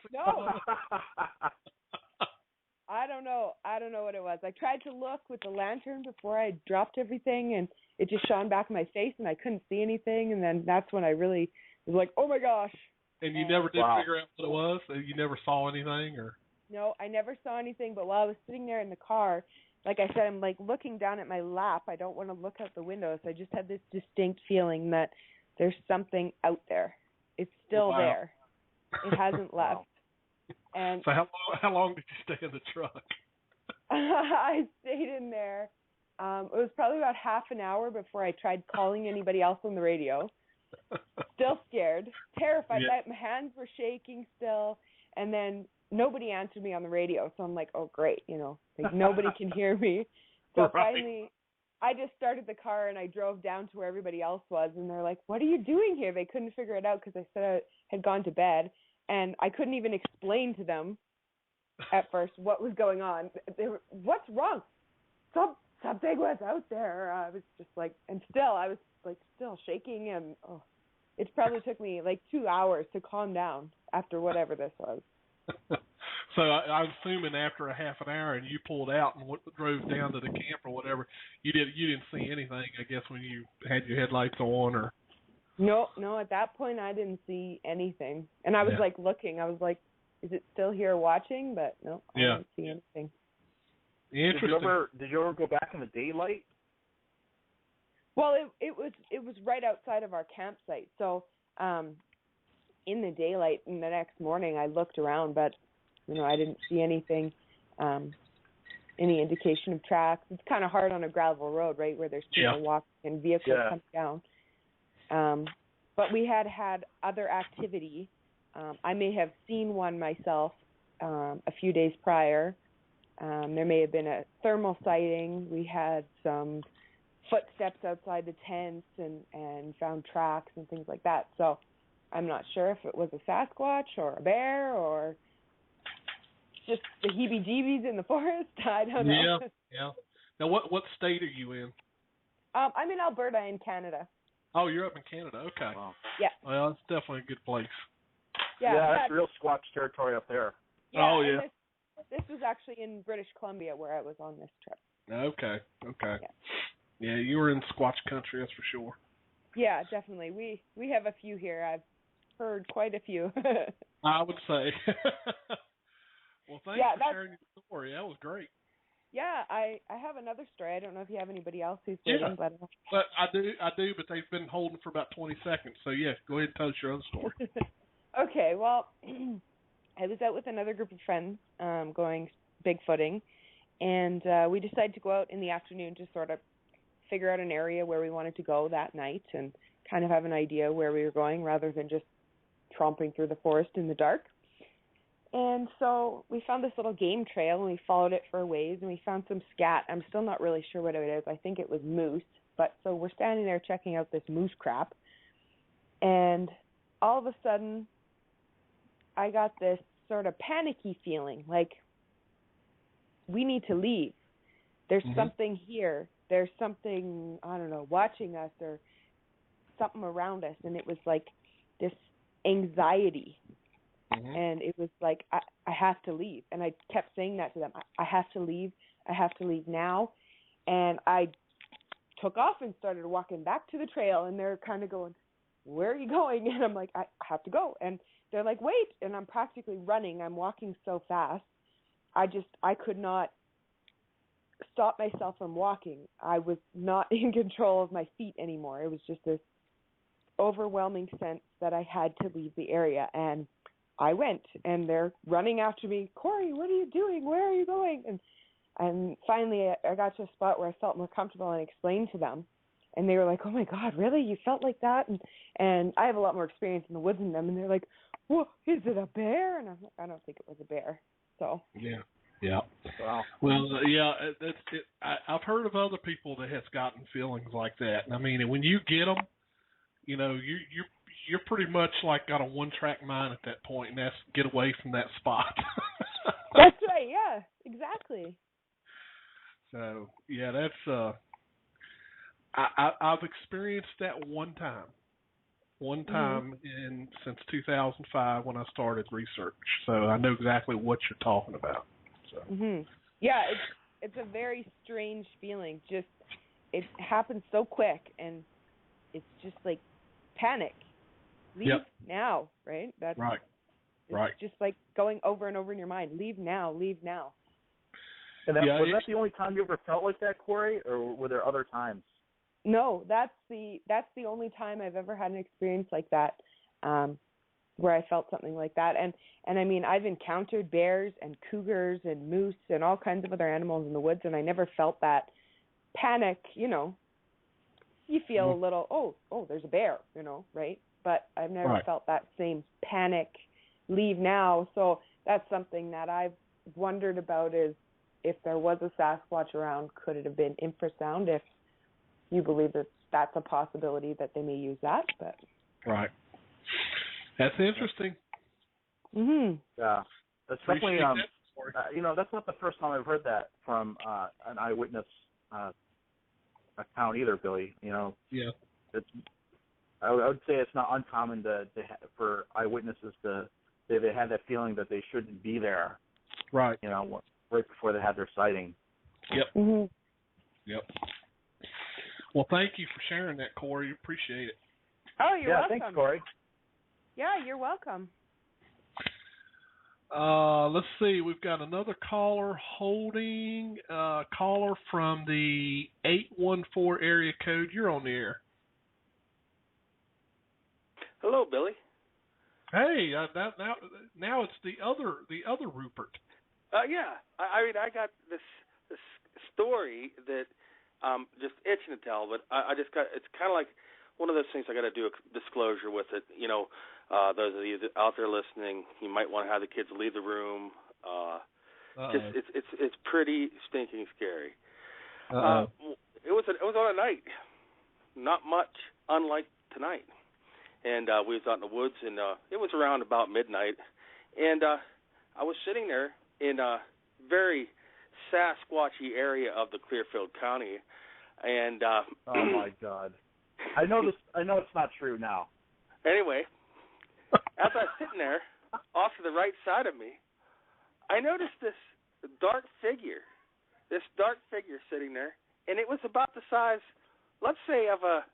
don't know what it was. I tried to look with the lantern before I dropped everything, and it just shone back in my face, and I couldn't see anything. And then that's when I really was like, "Oh my gosh!" And you never did figure out what it was. You never saw anything, or? No, I never saw anything. But while I was sitting there in the car, like I said, I'm like looking down at my lap. I don't want to look out the window, so I just had this distinct feeling that there's something out there. It's still there. It hasn't left. And so how long did you stay in the truck? I stayed in there. It was probably about half an hour before I tried calling anybody else on the radio. Still scared, terrified. Yeah. My hands were shaking still. And then nobody answered me on the radio. So I'm like, oh, great. Like nobody can hear me. So finally, I just started the car and I drove down to where everybody else was. And they're like, what are you doing here? They couldn't figure it out because I said I had gone to bed. And I couldn't even explain to them at first what was going on. They were, what's wrong? Something was out there. I was just like, and still, I was like still shaking. And it probably took me like 2 hours to calm down after whatever this was. So I'm assuming after a half an hour and you pulled out and drove down to the camp or whatever, you didn't see anything, I guess, when you had your headlights on or. No, at that point I didn't see anything. And I was like looking, I was like, is it still here watching? But no, I didn't see anything. Interesting. Did you ever go back in the daylight? Well, it was right outside of our campsite. So in the daylight and the next morning I looked around, but I didn't see anything, any indication of tracks. It's kind of hard on a gravel road, right, where there's people walking and vehicles coming down. But we had other activity. I may have seen one myself a few days prior. There may have been a thermal sighting. We had some footsteps outside the tents and found tracks and things like that. So I'm not sure if it was a Sasquatch or a bear or just the heebie-jeebies in the forest. I don't know. Yeah. Now, what state are you in? I'm in Alberta in Canada. Oh, you're up in Canada. Okay. Wow. Yeah. Well, it's definitely a good place. Yeah, that's real Squatch territory up there. Yeah, oh, yeah. This was actually in British Columbia where I was on this trip. Okay. Yeah, you were in Squatch country, that's for sure. Yeah, definitely. We have a few here. I've heard quite a few. I would say. Well, thanks for sharing your story. That was great. Yeah, I have another story. I don't know if you have anybody else who's waiting, but I do, but they've been holding for about 20 seconds. So, yeah, go ahead and tell us your other story. Okay, well, I was out with another group of friends going bigfooting, and we decided to go out in the afternoon to sort of figure out an area where we wanted to go that night and kind of have an idea where we were going rather than just tromping through the forest in the dark. And so we found this little game trail, and we followed it for a ways, and we found some scat. I'm still not really sure what it is. I think it was moose. But so we're standing there checking out this moose crap, and all of a sudden I got this sort of panicky feeling, like we need to leave. There's something here. There's something, I don't know, watching us or something around us. And it was like this anxiety. And it was like, I have to leave. And I kept saying that to them. I have to leave. I have to leave now. And I took off and started walking back to the trail. And they're kind of going, where are you going? And I'm like, I have to go. And they're like, wait. And I'm practically running. I'm walking so fast. I could not stop myself from walking. I was not in control of my feet anymore. It was just this overwhelming sense that I had to leave the area. And I went, and they're running after me. Corey, what are you doing? Where are you going? And finally I got to a spot where I felt more comfortable and explained to them. And they were like, oh, my God, really? You felt like that? And I have a lot more experience in the woods than them. And they're like, well, is it a bear? And I'm like, I don't think it was a bear. So yeah. Wow. Well, I've heard of other people that has gotten feelings like that. And I mean, when you get them, you know, you're pretty much like got a one-track mind at that point, and that's get away from that spot. That's right. Yeah, exactly. So yeah, that's I've experienced that one time since 2005 when I started research. So I know exactly what you're talking about. So. Yeah, it's a very strange feeling. Just it happens so quick, and it's just like panic. Leave now, right? That's right. Just like going over and over in your mind. Leave now. Leave now. And was that the only time you ever felt like that, Corey, or were there other times? No, that's the only time I've ever had an experience like that, where I felt something like that. And I mean, I've encountered bears and cougars and moose and all kinds of other animals in the woods, and I never felt that panic. You know, you feel a little, oh, there's a bear, you know, right? But I've never felt that same panic, leave now. So that's something that I've wondered about, is if there was a Sasquatch around, could it have been infrasound? If you believe that that's a possibility, that they may use that. But right. That's interesting. Yeah. That's definitely, you know, that's not the first time I've heard that from an eyewitness account either, Billy. You know, I would say it's not uncommon for eyewitnesses to say they had that feeling that they shouldn't be there. Right. You know, right before they had their sighting. Yep. Yep. Well, thank you for sharing that, Corey. Appreciate it. Oh, you're welcome. Thanks, Corey. Yeah, you're welcome. Let's see. We've got another caller holding. Caller from the 814 area code. You're on the air. Hello, Billy. Hey, now it's the other Rupert. Yeah. I mean, I got this story that just itching to tell, but I just got. It's kind of like one of those things I got to do a disclosure with it. You know, those of you out there listening, you might want to have the kids leave the room. It's pretty stinking scary. It was on a night, not much unlike tonight, and we was out in the woods, and it was around about midnight, and I was sitting there in a very Sasquatchy area of the Clearfield County, and oh my God, I know it's not true now. Anyway, as I was sitting there, off to the right side of me, I noticed this dark figure sitting there, and it was about the size, let's say, of a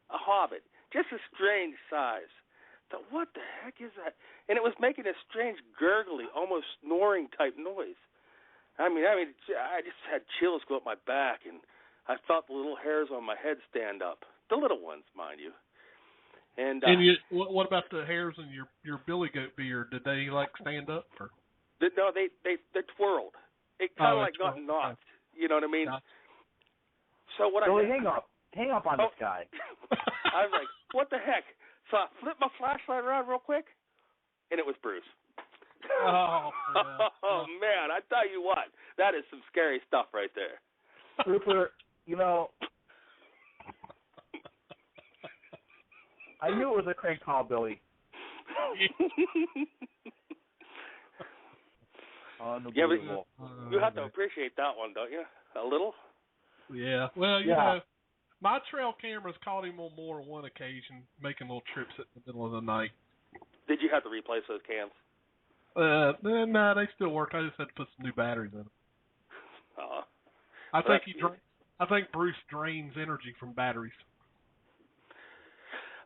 hobbit, just a strange size. So what the heck is that? And it was making a strange gurgly, almost snoring type noise. I mean, I just had chills go up my back, and I felt the little hairs on my head stand up. The little ones, mind you. And what about the hairs in your billy goat beard? Did they like stand up? Or? No, they twirled. It kind of like got knocked. You know what I mean? Gotcha. So what Billy, hang up on this guy. I was like, what the heck? So I flipped my flashlight around real quick, and it was Bruce. Oh, yeah. Oh, man, I tell you what, that is some scary stuff right there. Rupert, I knew it was a crank call, Billy. Unbelievable. Yeah, but you have to appreciate that one, don't you? A little? Yeah. Well, you know, my trail cameras caught him on more than one occasion, making little trips at the middle of the night. Did you have to replace those cams? No, they still work. I just had to put some new batteries in them. I think Bruce drains energy from batteries.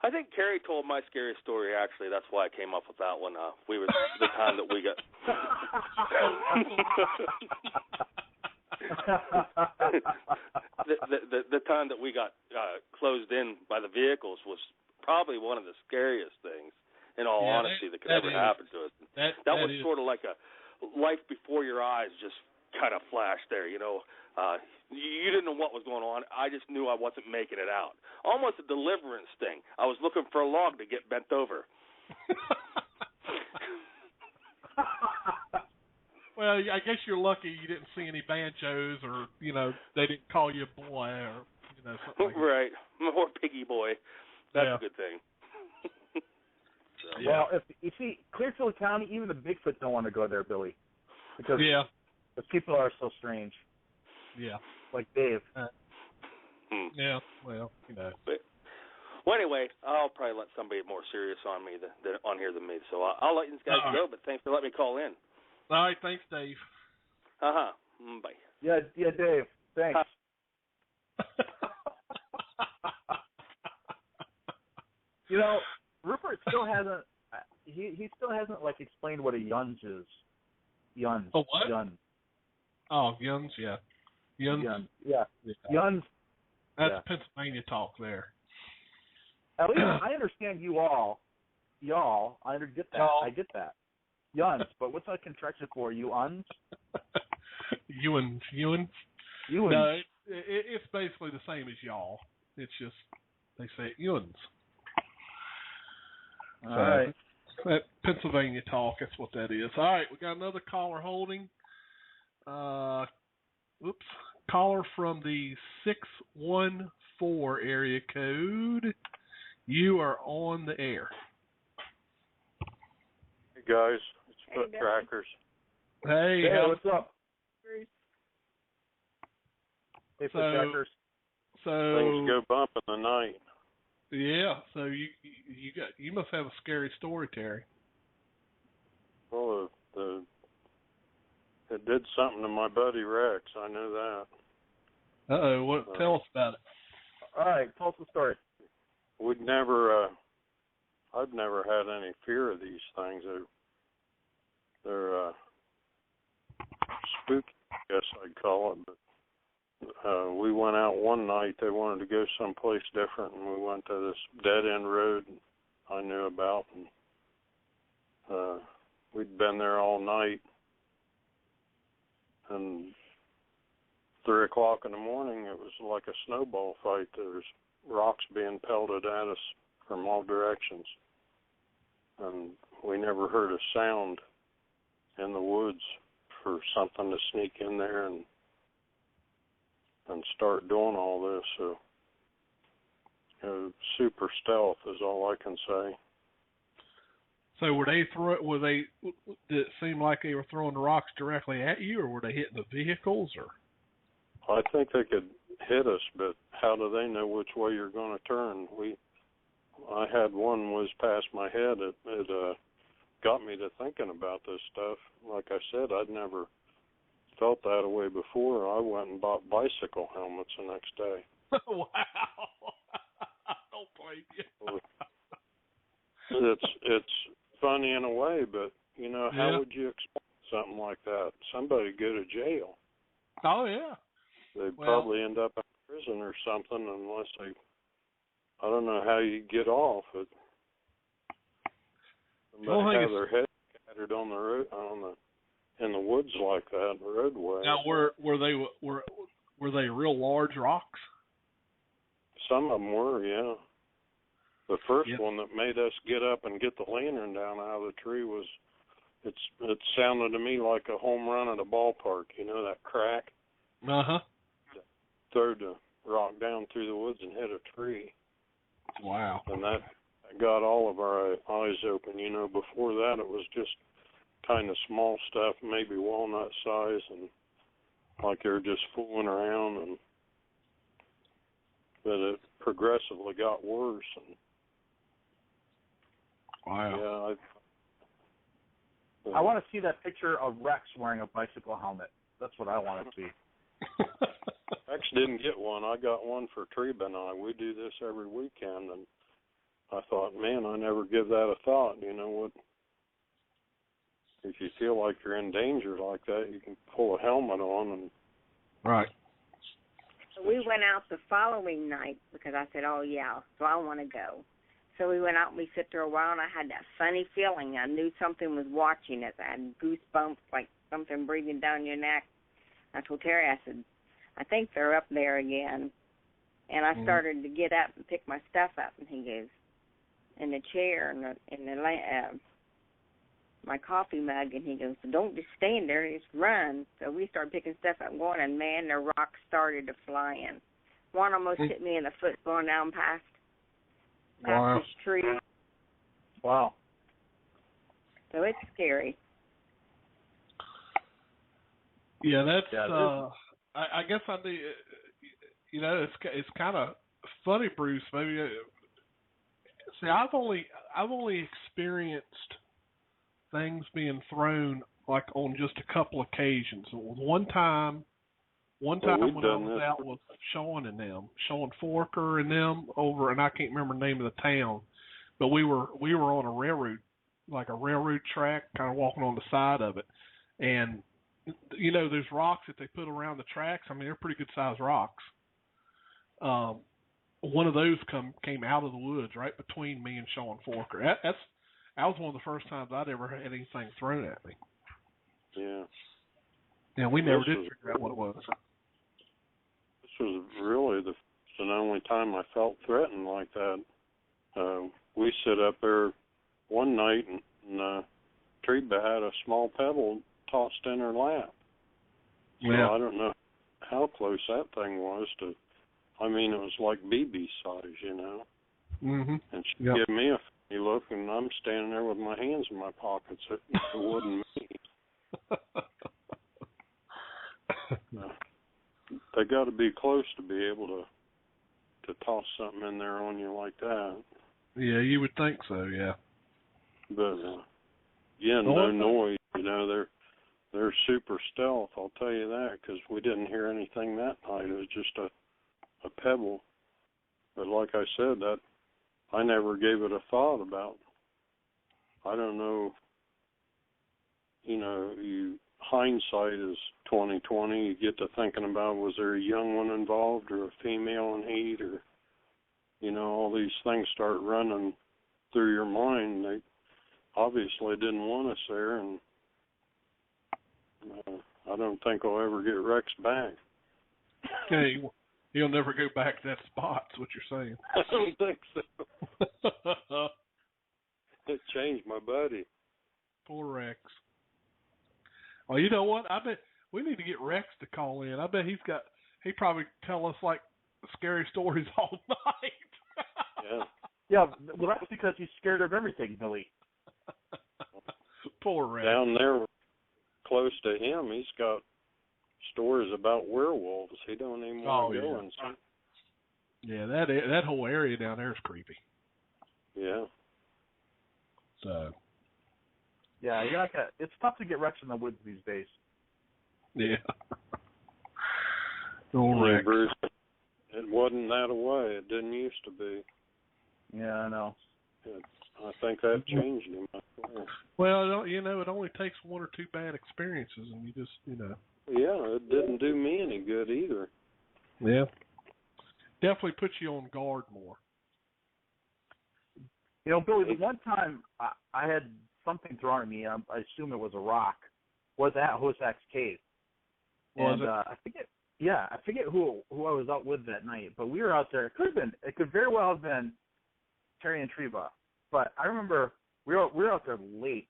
I think Carrie told my scary story, actually. That's why I came up with that one. The time that we got... the time that we got closed in by the vehicles was probably one of the scariest things, in all honesty, that could ever happen to us. That was sort of like a life before your eyes just kind of flashed there, you know. You didn't know what was going on. I just knew I wasn't making it out. Almost a deliverance thing. I was looking for a log to get bent over. Well, I guess you're lucky you didn't see any banjos, or they didn't call you a boy, or something like right, or piggy boy. That's a good thing. Well, if you see Clearfield County, even the Bigfoot don't want to go there, Billy, because the people are so strange. Yeah. Like Dave. Yeah. Well, Well, anyway, I'll probably let somebody more serious on me than on here than me, so I'll let you guys go. But thanks for letting me call in. All right, thanks, Dave. Bye. Yeah, Dave. Thanks. Rupert still hasn't. He still hasn't explained what a yunz is. Yunz. Oh, what? Yunz. Oh, yuns, yeah. Yuns. Yeah. Yuns. That's Pennsylvania talk there. At least I understand y'all. I get that. Y'all. I get that. Yuns, but what's that contraction for? You-uns? Ewans. No, it's basically the same as y'all. It's just they say Ewans. All right. That Pennsylvania talk, that's what that is. All right, we got another caller holding. Caller from the 614 area code. You are on the air. Hey guys, it's Foot Trackers. Hey, what's up? Hey, Foot Trackers. So things go bump in the night. Yeah, so you must have a scary story, Terry. Well, it did something to my buddy Rex. I know that. Tell us about it. All right, tell us the story. I've never had any fear of these things. They're spooky, I guess I'd call it. But we went out one night. They wanted to go someplace different, and we went to this dead-end road I knew about. And we'd been there all night. And 3 o'clock in the morning, it was like a snowball fight. There was rocks being pelted at us from all directions. And we never heard a sound in the woods for something to sneak in there and start doing all this. So, super stealth is all I can say. So did it seem like they were throwing the rocks directly at you, or were they hitting the vehicles, or? I think they could hit us, but how do they know which way you're going to turn? I had one whiz past my head. It got me to thinking about this stuff. Like I said, I'd never felt that way before. I went and bought bicycle helmets the next day. Wow. Don't blame you. It's funny in a way, but, how would you explain something like that? Somebody'd go to jail. Oh, yeah. They'd probably end up in prison or something unless I don't know how you get off it. Somebody have their head scattered on the road, in the woods like that, the roadway. Now, were they real large rocks? Some of them were, yeah. The first one that made us get up and get the lantern down out of the tree was it sounded to me like a home run at a ballpark. You know, that crack. Throw the rock down through the woods and hit a tree. Wow. And that got all of our eyes open. You know, before that it was just kind of small stuff, maybe walnut size, and like they were just fooling around. And but it progressively got worse. And wow. Yeah, I want to see that picture of Rex wearing a bicycle helmet. That's what I want to see. Rex didn't get one. I got one for Treba and I. We do this every weekend, and I thought, man, I never give that a thought. You know what? If you feel like you're in danger like that, you can pull a helmet on and. Right. We went out the following night because I said, oh, yeah, so I want to go. So we went out and we sit there a while, and I had that funny feeling. I knew something was watching us. I had goosebumps, like something breathing down your neck. I told Terry, I said, I think they're up there again. And I started to get up and pick my stuff up, and he goes, in the chair, my coffee mug, and he goes, don't just stand there, just run. So we started picking stuff up and going, and, man, the rocks started to fly in. One almost hit me in the foot going down past this tree. Wow. So it's scary. Yeah, that's. I guess I do. You know, it's kind of funny, Bruce. Maybe. See, I've only experienced things being thrown like on just a couple occasions. It was one time when I was out with Sean Forker and them over, and I can't remember the name of the town, but we were on a railroad, like a railroad track, kind of walking on the side of it, and you know, there's rocks that they put around the tracks. I mean, they're pretty good sized rocks. One of those came out of the woods right between me and Sean Forker. That was one of the first times I'd ever had anything thrown at me. Yeah. Yeah, we never did figure out what it was. This was really the only time I felt threatened like that. We sit up there one night, and Treba had a small pebble tossed in her lap. So I don't know how close that thing was to. I mean, it was like BB size, you know. Mm-hmm. And she gave me a funny look, and I'm standing there with my hands in my pockets. It wasn't me. They got to be close to be able to toss something in there on you like that. Yeah, you would think so. Yeah. But no noise. You know, they're super stealth. I'll tell you that, because we didn't hear anything that night. It was just a pebble. But like I said, that I never gave it a thought about. I don't know. You know, hindsight is 20/20. You get to thinking about, was there a young one involved or a female in heat, or you know, all these things start running through your mind. They obviously didn't want us there, and I don't think I'll ever get Rex back. Okay, he'll never go back to that spot, is what you're saying. I don't think so. It changed my buddy. Poor Rex. Well, you know what? I bet we need to get Rex to call in. I bet he'd probably tell us like scary stories all night. Yeah, well, that's because he's scared of everything, Billy. Poor Rex. Down there close to him, he's got stories about werewolves. He don't even want to go inside. Yeah, that whole area down there is creepy. Yeah. So. Yeah, it's tough to get Rex in the woods these days. Yeah. Rex. Bruce, it wasn't that away. It didn't used to be. Yeah, I know. I think that changed him. Well, you know, it only takes one or two bad experiences, and you just, you know. Yeah, it didn't do me any good either. Yeah. Definitely puts you on guard more. You know, Billy, the one time I had something thrown at me, I assume it was a rock, was at Hosak's Cave. And I forget who I was out with that night, but we were out there. It could very well have been Terry and Treba. But I remember we were out there late,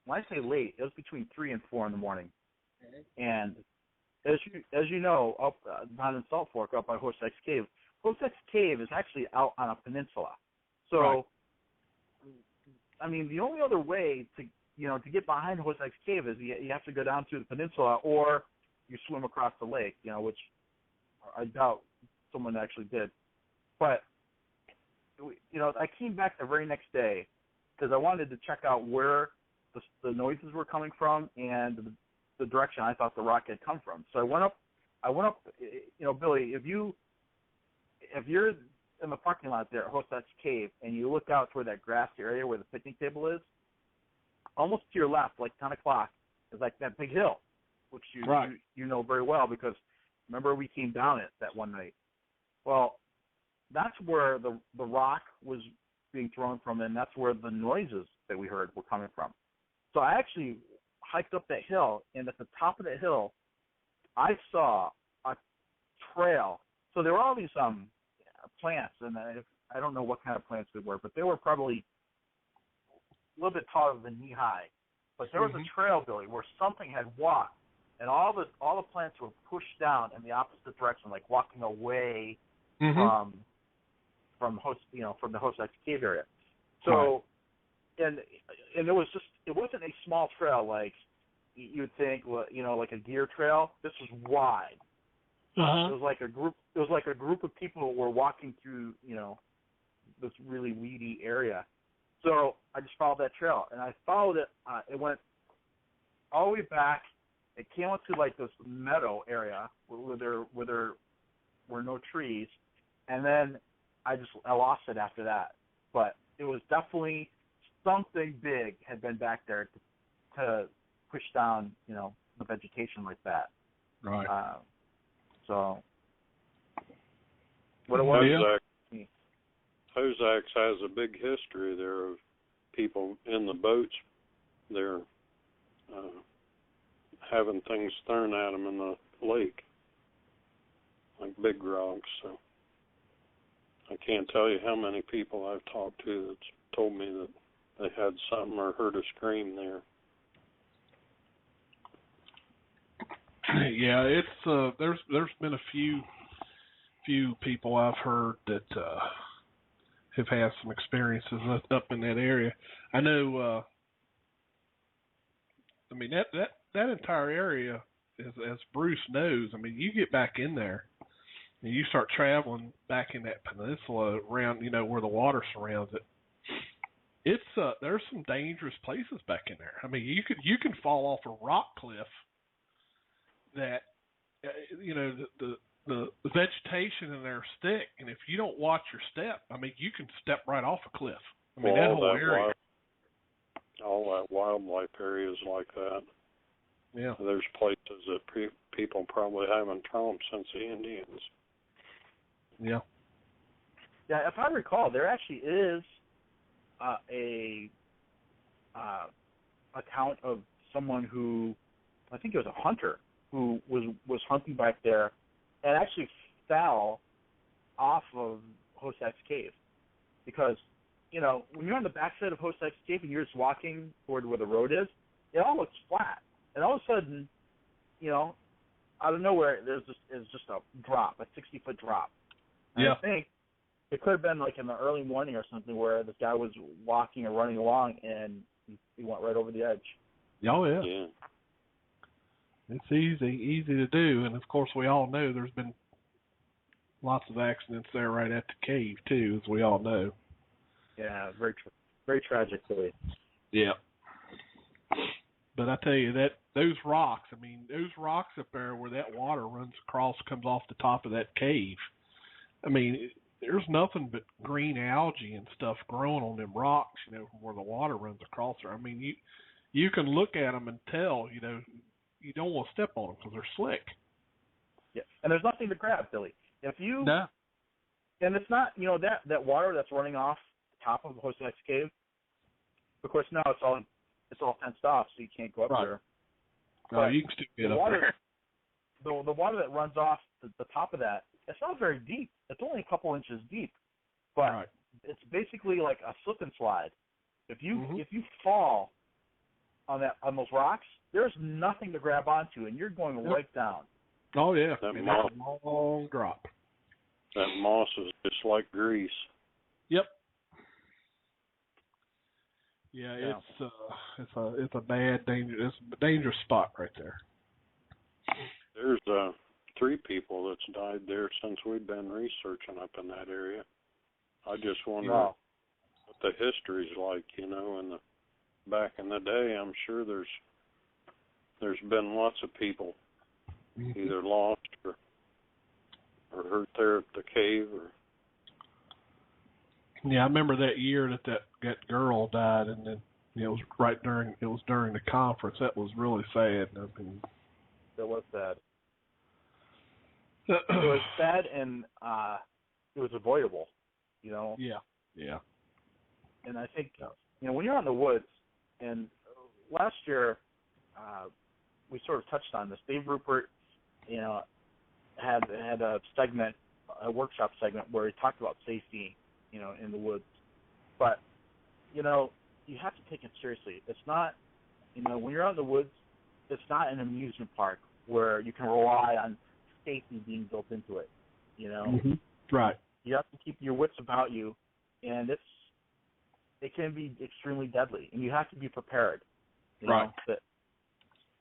when I say late, it was between 3 and 4 in the morning. And as you know, up down in Salt Fork, up by Horsex Cave is actually out on a peninsula. So, right. I mean, the only other way to get behind Horsex Cave is you have to go down through the peninsula, or you swim across the lake, which I doubt someone actually did. But, I came back the very next day because I wanted to check out where the noises were coming from and the direction I thought the rock had come from. So I went up, Billy, if you're in the parking lot there at Horsex Cave and you look out toward that grassy area where the picnic table is, almost to your left, like 10 o'clock, is like that big hill, which you know very well because remember we came down it that one night. Well, that's where the rock was being thrown from, and that's where the noises that we heard were coming from. So I actually hiked up that hill, and at the top of that hill, I saw a trail. So there were all these plants, and I don't know what kind of plants they were, but they were probably a little bit taller than knee high. But there was a trail, Billy, where something had walked, and all the plants were pushed down in the opposite direction, like walking away from the Horsex Cave area. So, and it wasn't a small trail like you would think, like a deer trail. This was wide. It was like a group. It was like a group of people who were walking through, this really weedy area. So I just followed that trail, and I followed it. It went all the way back. It came up to like this meadow area where there were no trees, and then I lost it after that. But it was definitely something big had been back there to push down, the vegetation like that. Right. So what it was. Hosax has a big history there of people in the boats there having things thrown at them in the lake, like big rocks. So I can't tell you how many people I've talked to that's told me that they had something or heard a scream there. Yeah, it's there's been a few people I've heard that have had some experiences up in that area. I know. I mean that entire area, as Bruce knows. I mean, you get back in there and you start traveling back in that peninsula around, where the water surrounds it. It's there's some dangerous places back in there. I mean, you can fall off a rock cliff that the vegetation in there thick, and if you don't watch your step, I mean, you can step right off a cliff. I mean, that whole area. All that wildlife area is like that. Yeah. There's places that people probably haven't tramped since the Indians. Yeah. Yeah, if I recall, there actually is a account of someone who, I think it was a hunter, who was hunting back there and actually fell off of Horsex Cave. Because, when you're on the backside of Horsex Cave and you're just walking toward where the road is, it all looks flat. And all of a sudden, out of nowhere, there's just a drop, a 60-foot drop. And yeah. I think it could have been like in the early morning or something where this guy was walking or running along and he went right over the edge. Oh, yeah. It's easy to do, and of course we all know there's been lots of accidents there right at the cave too, as we all know. Yeah, very tragically. Yeah. But I tell you that those rocks up there where that water runs across, comes off the top of that cave. I mean, there's nothing but green algae and stuff growing on them rocks, where the water runs across there. I mean, you can look at them and tell, you don't want to step on them because they're slick. Yeah, and there's nothing to grab, Billy. No. And it's not, that water that's running off the top of the Horsex Cave. Of course, now it's all fenced off, so you can't go up there. No, you can still get up there. The water that runs off the top of that, it's not very deep. It's only a couple inches deep, but it's basically like a slip and slide. If you fall on those rocks, there's nothing to grab onto, and you're going right down. Oh yeah, That that's a long drop. That moss is just like grease. Yep. Yeah, it's a bad dangerous spot right there. There's 3 people that's died there since we've been researching up in that area. I just wonder what the history's like, and back in the day, I'm sure there's been lots of people either lost or hurt there at the cave. Yeah, I remember that year that girl died, and then it was during the conference. That was really sad. I mean, that was sad. It was sad, and it was avoidable. Yeah. And I think when you're out in the woods, and last year we sort of touched on this. Dave Rupert, had a workshop segment where he talked about safety, in the woods. But you have to take it seriously. It's not, when you're out in the woods, it's not an amusement park where you can rely on safety being built into it. Right. You have to keep your wits about you, and it can be extremely deadly, and you have to be prepared. Right.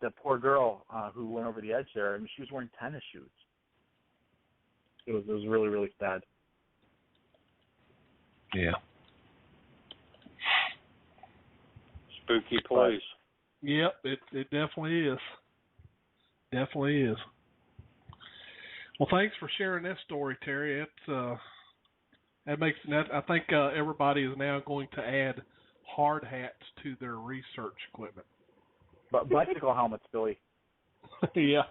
That poor girl who went over the edge there, I mean, she was wearing tennis shoes. It was really, really sad. Yeah. Spooky place. Yep, it definitely is. Definitely is. Well, thanks for sharing that story, Terry. That makes I think everybody is now going to add hard hats to their research equipment. But bicycle helmets, Billy. Yeah.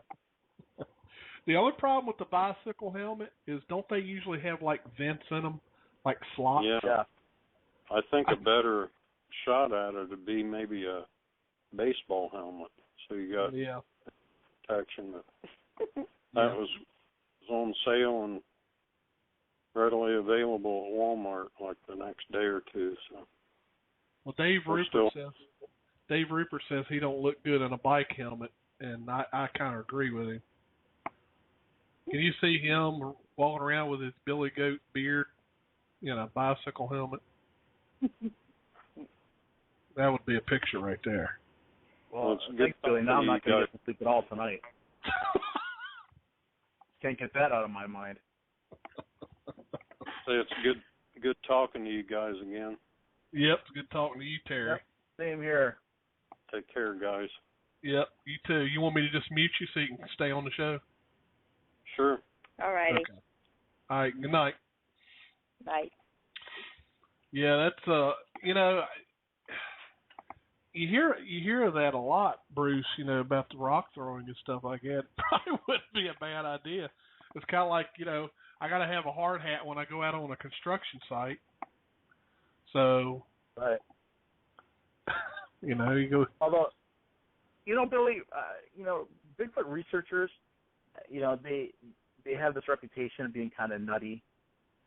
The only problem with the bicycle helmet is, don't they usually have like vents in them, like slots? Yeah. I think a better shot at it would be maybe a baseball helmet. So you got protection. That was on sale and readily available at Walmart like the next day or two. So. Well, Dave Rupert says he don't look good in a bike helmet, and I kind of agree with him. Can you see him walking around with his Billy Goat beard in a bicycle helmet? That would be a picture right there. Well, thanks, Billy. Now I'm not going to get to sleep at all tonight. Can't get that out of my mind. Say it's good talking to you guys again. Yep, it's good talking to you, Terry. Yep, same here. Take care, guys. Yep, you too. You want me to just mute you so you can stay on the show? Sure. All righty. Okay. All right, good night. Night. Yeah, that's you hear that a lot, Bruce, about the rock throwing and stuff like that. Probably wouldn't be a bad idea. It's kind of like, I got to have a hard hat when I go out on a construction site. So, right. You go. Although, Billy, Bigfoot researchers, they have this reputation of being kind of nutty.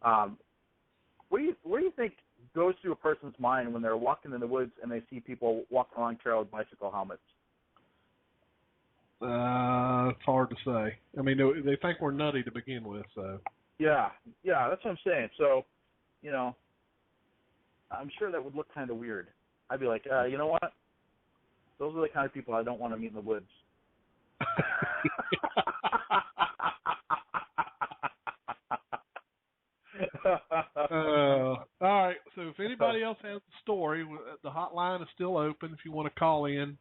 What do you think goes through a person's mind when they're walking in the woods and they see people walking along trail with bicycle helmets? It's hard to say. I mean, they think we're nutty to begin with, so. Yeah, that's what I'm saying. So, I'm sure that would look kind of weird. I'd be like, you know what? Those are the kind of people I don't want to meet in the woods. All right. So if anybody else has a story, the hotline is still open. If you want to call in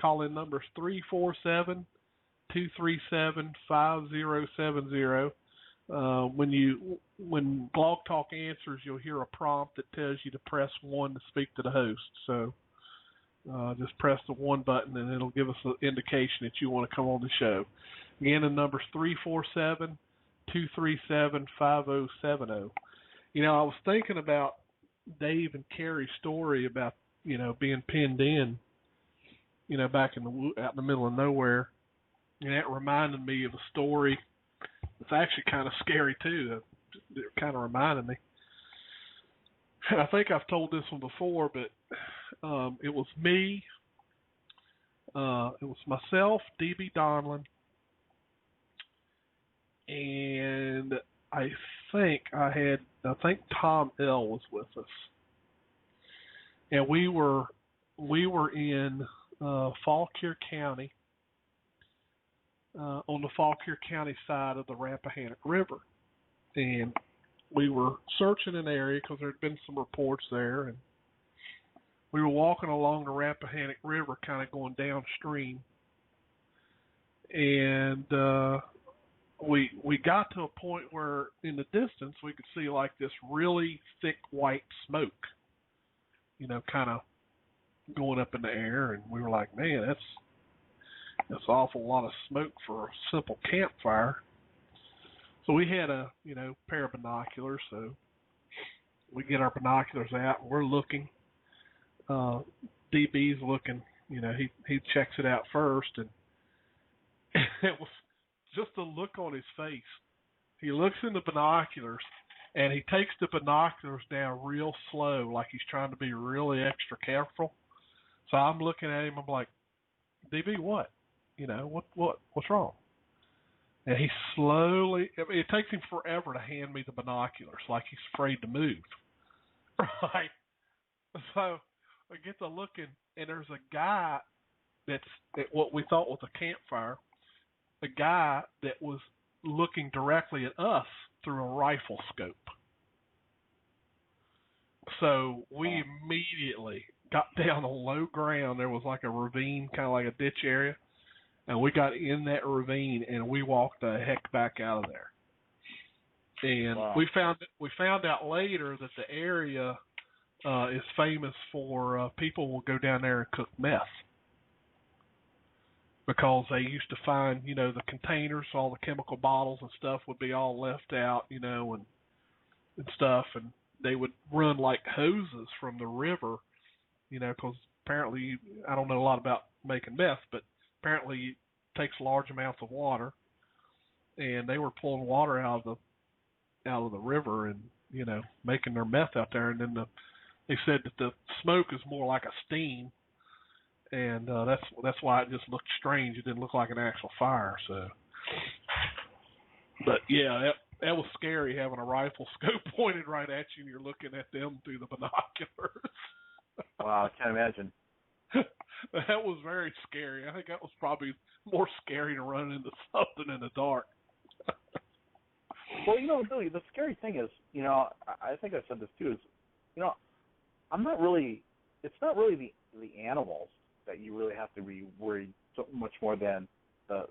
number is 347-237-5070. When Blog Talk answers, you'll hear a prompt that tells you to press 1 to speak to the host. So just press the 1 button, and it'll give us an indication that you want to come on the show. Again, the number is 347-237-5070. I was thinking about Dave and Carrie's story about, being pinned in, back out in the middle of nowhere. And that reminded me of a story that's actually kind of scary, too. It kind of reminded me. And I think I've told this one before, but it was me, It was myself, D.B. Donlin, and I think Tom L. was with us, and we were in Fauquier County, on the Fauquier County side of the Rappahannock River, and we were searching an area because there had been some reports there, and we were walking along the Rappahannock River, kind of going downstream, and we got to a point where in the distance we could see like this really thick white smoke, kind of going up in the air, and we were like, man, that's an awful lot of smoke for a simple campfire. So we had a pair of binoculars, so we get our binoculars out and we're looking. DB's looking, he checks it out first, and it was just a look on his face. He looks in the binoculars, and he takes the binoculars down real slow, like he's trying to be really extra careful. So I'm looking at him, I'm like, DB, what? What's wrong? And he slowly, it takes him forever to hand me the binoculars, like he's afraid to move. Right? So I get to looking, and there's a guy that's at what we thought was a campfire, a guy that was looking directly at us through a rifle scope. So we immediately got down on low ground. There was like a ravine, kind of like a ditch area, and we got in that ravine and we walked the heck back out of there. And we found out later that the area is famous for people will go down there and cook meth, because they used to find, the containers, all the chemical bottles and stuff would be all left out, and stuff, and they would run like hoses from the river, because apparently, I don't know a lot about making meth, but apparently it takes large amounts of water, and they were pulling water out of the river and, making their meth out there, and then they said that the smoke is more like a steam, and that's why it just looked strange. It didn't look like an actual fire. So, but yeah, that was scary, having a rifle scope pointed right at you, and you're looking at them through the binoculars. Wow, I can't imagine. That was very scary. I think that was probably more scary to run into something in the dark. Well, Billy, the scary thing is, I think I said this too, is, it's not really the animals that you really have to be worried so much more than the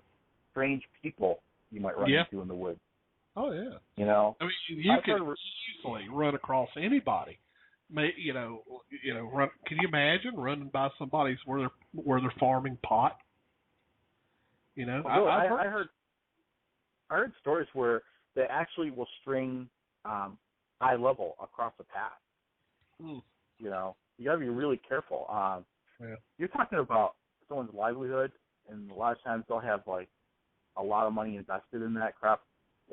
strange people you might run into in the woods. Oh, yeah. I mean, you can easily run across anybody. Run. Can you imagine running by somebody's where they're farming pot? I heard stories where they actually will string high level across the path. Mm. You got to be really careful. You're talking about someone's livelihood, and a lot of times they'll have like a lot of money invested in that crap.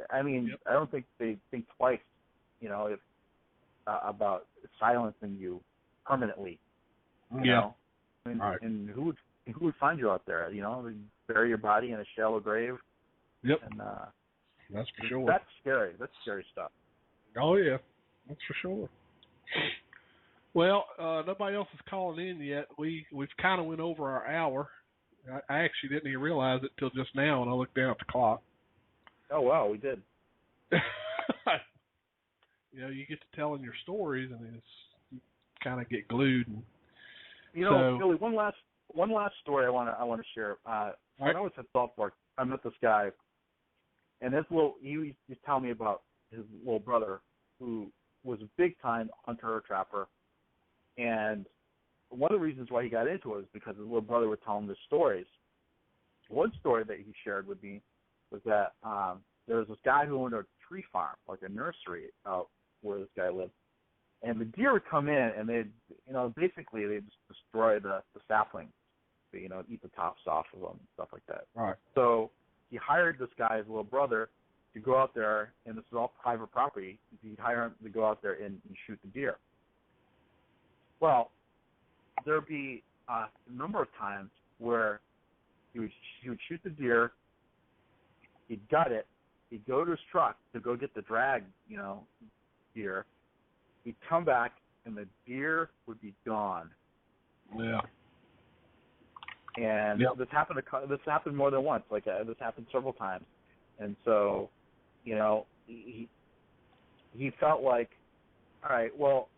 I mean, I don't think they think twice, if about silencing you permanently. You know? And, right. And who would find you out there? Bury your body in a shallow grave. Yep. And that's for sure. That's scary. That's scary stuff. Oh yeah, that's for sure. Well, nobody else is calling in yet. We've kind of went over our hour. I actually didn't even realize it till just now when I looked down at the clock. Oh wow, we did. You get to telling your stories, and you kind of get glued. And, Billy, one last story I want to share. When I was at Salt Fork, I met this guy, and he used to tell me about his little brother, who was a big time hunter or trapper. And one of the reasons why he got into it was because his little brother would tell him the stories. One story that he shared with me was that there was this guy who owned a tree farm, like a nursery out where this guy lived. And the deer would come in, and they'd just destroy the saplings, eat the tops off of them and stuff like that. Right. So he hired this guy, his little brother, to go out there, and this is all private property. He'd hire him to go out there and shoot the deer. Well, there'd be a number of times where he would shoot the deer, he'd gut it, he'd go to his truck to go get the drag, deer. He'd come back and the deer would be gone. Yeah. And this happened more than once. This happened several times. And so, he felt like, all right, well,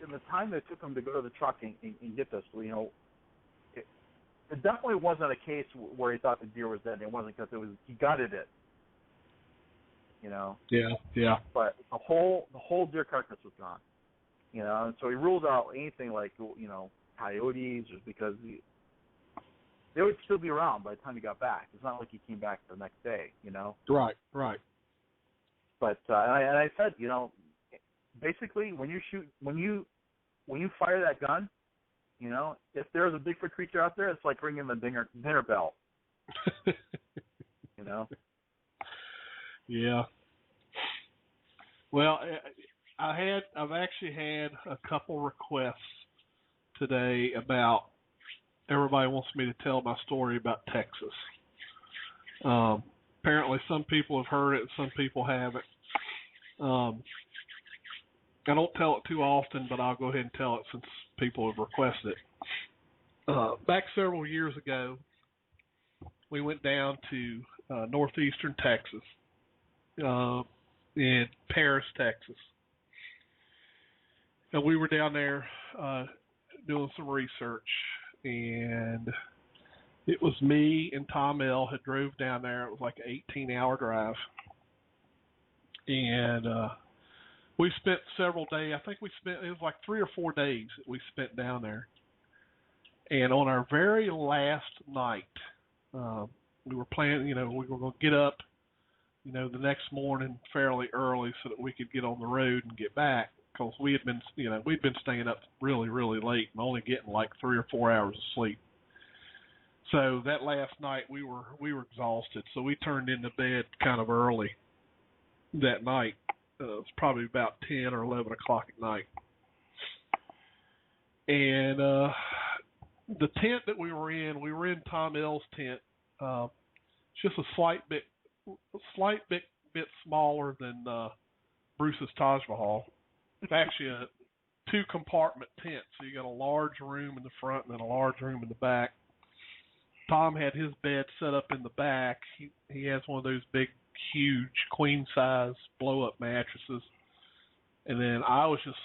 in the time that it took him to go to the truck and get this, it definitely wasn't a case where he thought the deer was dead. It wasn't, because he gutted it. Yeah. But the whole deer carcass was gone. And so he ruled out anything like, coyotes, just because they would still be around by the time he got back. It's not like he came back the next day, Right. But and I said, basically when you fire that gun, if there's a Bigfoot creature out there, it's like ringing the dinner bell. Yeah. Well, I've actually had a couple requests today about, everybody wants me to tell my story about Texas. Apparently some people have heard it, some people haven't. I don't tell it too often, but I'll go ahead and tell it since people have requested it. Back several years ago, we went down to northeastern Texas, in Paris, Texas. And we were down there doing some research, and it was me and Tom L. had drove down there. It was like an 18-hour drive. And we spent several days. I think it was like 3 or 4 days that we spent down there. And on our very last night, we were planning, we were going to get up, the next morning fairly early so that we could get on the road and get back, because we'd been staying up really, really late and only getting like 3 or 4 hours of sleep. So that last night we were exhausted, so we turned into bed kind of early that night. It was probably about 10 or 11 o'clock at night. And the tent that we were in Tom L's tent. It's just a slight bit smaller than Bruce's Taj Mahal. It's actually a 2-compartment tent, so you got a large room in the front and then a large room in the back. Tom had his bed set up in the back. He has one of those big, huge queen-size blow-up mattresses, and then I was just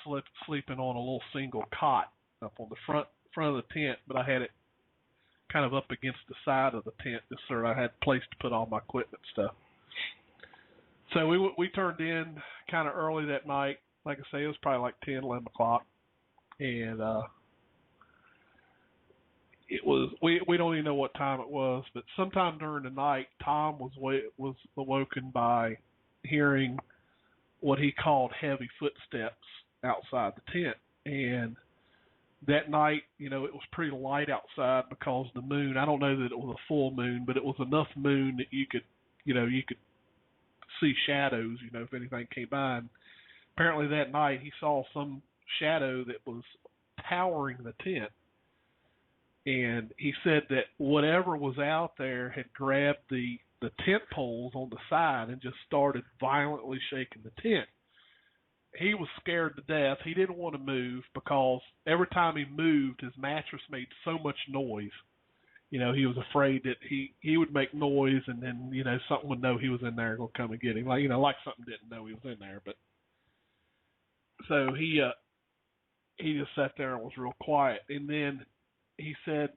sleeping on a little single cot up on the front of the tent, but I had it kind of up against the side of the tent just so I had a place to put all my equipment stuff. So we turned in kind of early that night. Like I say, it was probably like 10, 11 o'clock, and it was we don't even know what time it was, but sometime during the night, Tom was awoken by hearing what he called heavy footsteps outside the tent. And that night, it was pretty light outside because the moon, I don't know that it was a full moon, but it was enough moon that you could see shadows, if anything came by. And apparently that night he saw some shadow that was towering the tent. And he said that whatever was out there had grabbed the tent poles on the side and just started violently shaking the tent. He was scared to death. He didn't want to move because every time he moved, his mattress made so much noise. He was afraid that he would make noise and then, something would know he was in there and go come and get him. Like something didn't know he was in there. But so he just sat there and was real quiet. And then he said,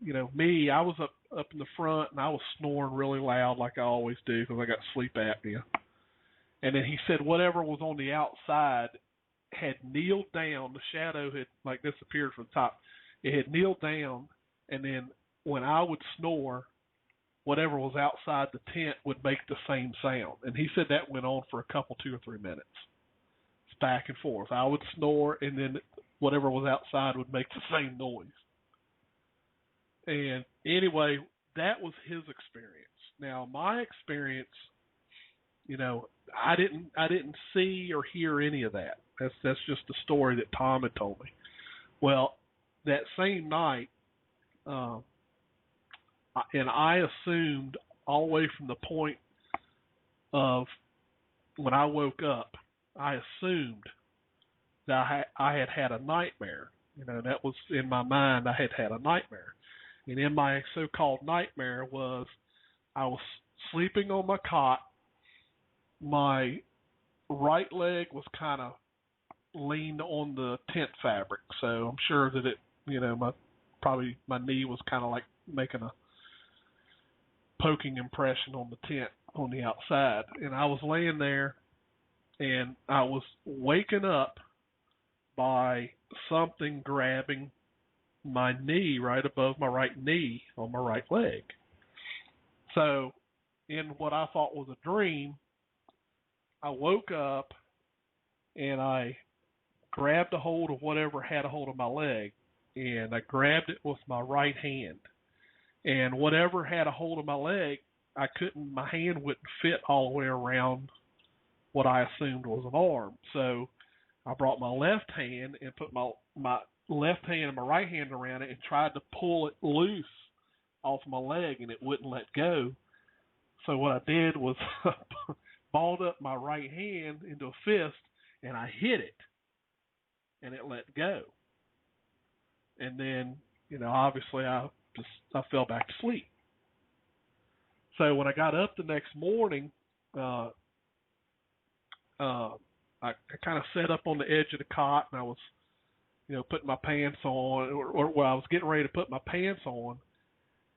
I was up in the front and I was snoring really loud like I always do because I got sleep apnea. And then he said whatever was on the outside had kneeled down. The shadow had disappeared from the top. It had kneeled down, and then when I would snore, whatever was outside the tent would make the same sound. And he said that went on for a couple, 2 or 3 minutes. It's back and forth. I would snore, and then whatever was outside would make the same noise. And anyway, that was his experience. Now, my experience, I didn't see or hear any of that. That's just the story that Tom had told me. Well, that same night, and I assumed all the way from the point of when I woke up, I assumed that I had had a nightmare. That was in my mind. I had had a nightmare. And in my so-called nightmare was I was sleeping on my cot. My right leg was kind of leaned on the tent fabric, so I'm sure that it, my knee was kind of like making a poking impression on the tent on the outside. And I was laying there, and I was waking up by something grabbing my knee right above my right knee on my right leg. So in what I thought was a dream, I woke up and I grabbed a hold of whatever had a hold of my leg, and I grabbed it with my right hand. And whatever had a hold of my leg, my hand wouldn't fit all the way around what I assumed was an arm. So I brought my left hand and put my left hand and my right hand around it and tried to pull it loose off my leg, and it wouldn't let go. So what I did was balled up my right hand into a fist, and I hit it, and it let go. And then, obviously I fell back to sleep. So when I got up the next morning, I kind of sat up on the edge of the cot, and I was, putting my pants on, or I was getting ready to put my pants on.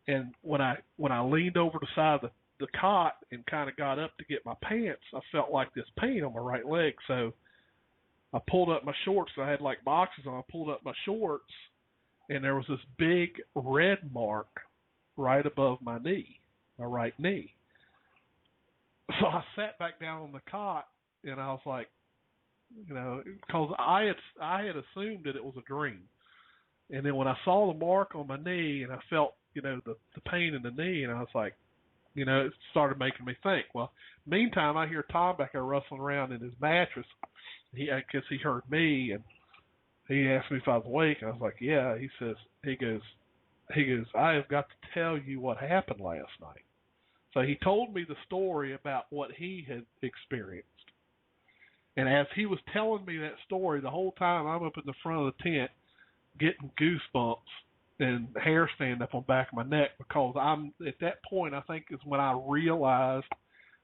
And when I leaned over the side of the cot and kind of got up to get my pants, I felt like this pain on my right leg. So I pulled up my shorts. I had like boxes on. I pulled up my shorts, and there was this big red mark right above my knee, my right knee. So I sat back down on the cot, and I was like, because I had assumed that it was a dream. And then when I saw the mark on my knee, and I felt, the pain in the knee, and I was like, it started making me think. Well, meantime, I hear Tom back there rustling around in his mattress. I guess he heard me, and he asked me if I was awake. I was like, yeah. He goes, I have got to tell you what happened last night. So he told me the story about what he had experienced. And as he was telling me that story, the whole time I'm up in the front of the tent getting goosebumps and hair standing up on the back of my neck, because I'm at that point, I think, is when I realized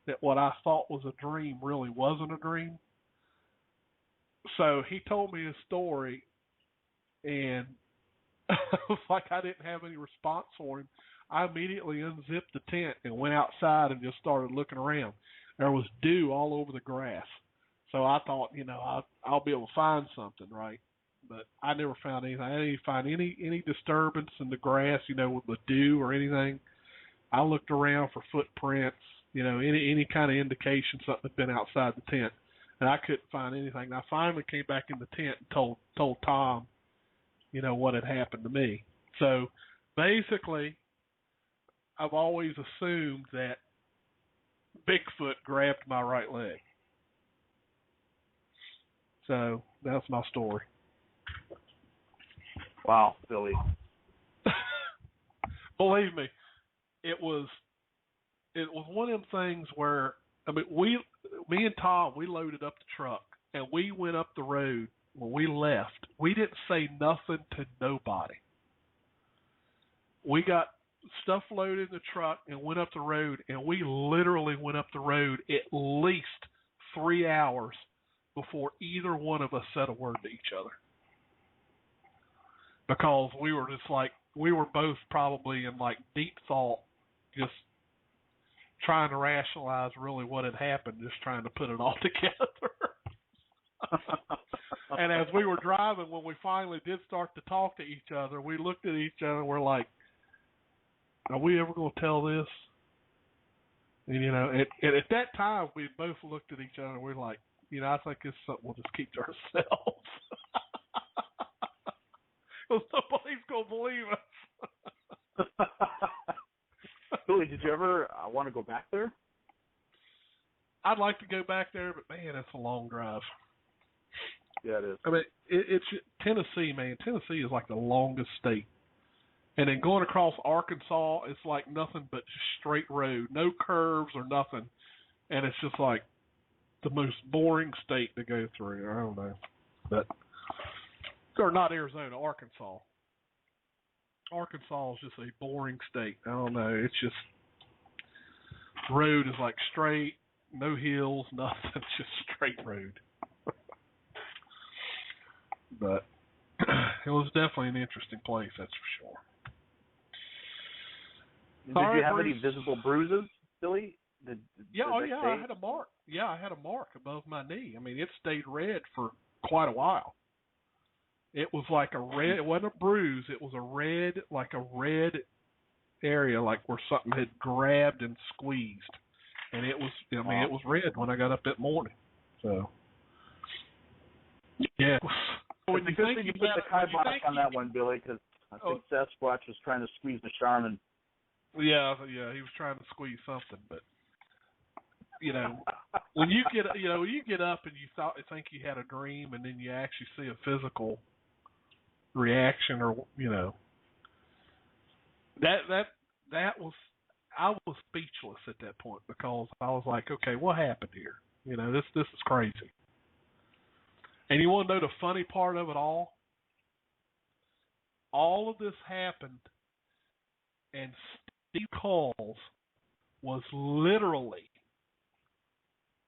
that what I thought was a dream really wasn't a dream. So he told me his story, and it was like I didn't have any response for him. I immediately unzipped the tent and went outside and just started looking around. There was dew all over the grass. So I thought, I'll be able to find something, right? But I never found anything. I didn't find any disturbance in the grass, with the dew or anything. I looked around for footprints, any kind of indication something had been outside the tent, and I couldn't find anything. And I finally came back in the tent and told Tom, what had happened to me. So basically, I've always assumed that Bigfoot grabbed my right leg. So that's my story. Wow, Billy. Believe me, it was one of them things where, me and Tom, we loaded up the truck and we went up the road. When we left, we didn't say nothing to nobody. We got stuff loaded in the truck and went up the road, and we literally went up the road at least 3 hours before either one of us said a word to each other. Because we were just like, we were both probably in like deep thought, just trying to rationalize really what had happened, just trying to put it all together. And as we were driving, when we finally did start to talk to each other, we looked at each other and we're like, are we ever going to tell this? And, at that time, we both looked at each other and we're like, I think it's something we'll just keep to ourselves. Because nobody's going to believe us. Billy, did you ever want to go back there? I'd like to go back there, but man, it's a long drive. Yeah, it is. It's Tennessee, man. Tennessee is like the longest state And then going across Arkansas, it's like nothing but just straight road, no curves or nothing. And it's just like the most boring state to go through. I don't know. But, or not Arizona, Arkansas. Arkansas is just a boring state. I don't know. It's just, road is like straight, no hills, nothing. It's just straight road. But it was definitely an interesting place, that's for sure. Did you have any visible bruises, Billy? I had a mark. Yeah, I had a mark above my knee. I mean, it stayed red for quite a while. It was like a red. It wasn't a bruise. It was a red area, like where something had grabbed and squeezed, and it was. I mean, it was red when I got up that morning. So, yeah. When you think you put the kibosh on that one, Billy, because I think Sasquatch was trying to squeeze the Charmin. Yeah, he was trying to squeeze something, but when you get up and you think you had a dream, and then you actually see a physical reaction, or that was, I was speechless at that point, because I was like, okay, what happened here? This is crazy. And you want to know the funny part of it all? All of this happened, and Steve Coles was literally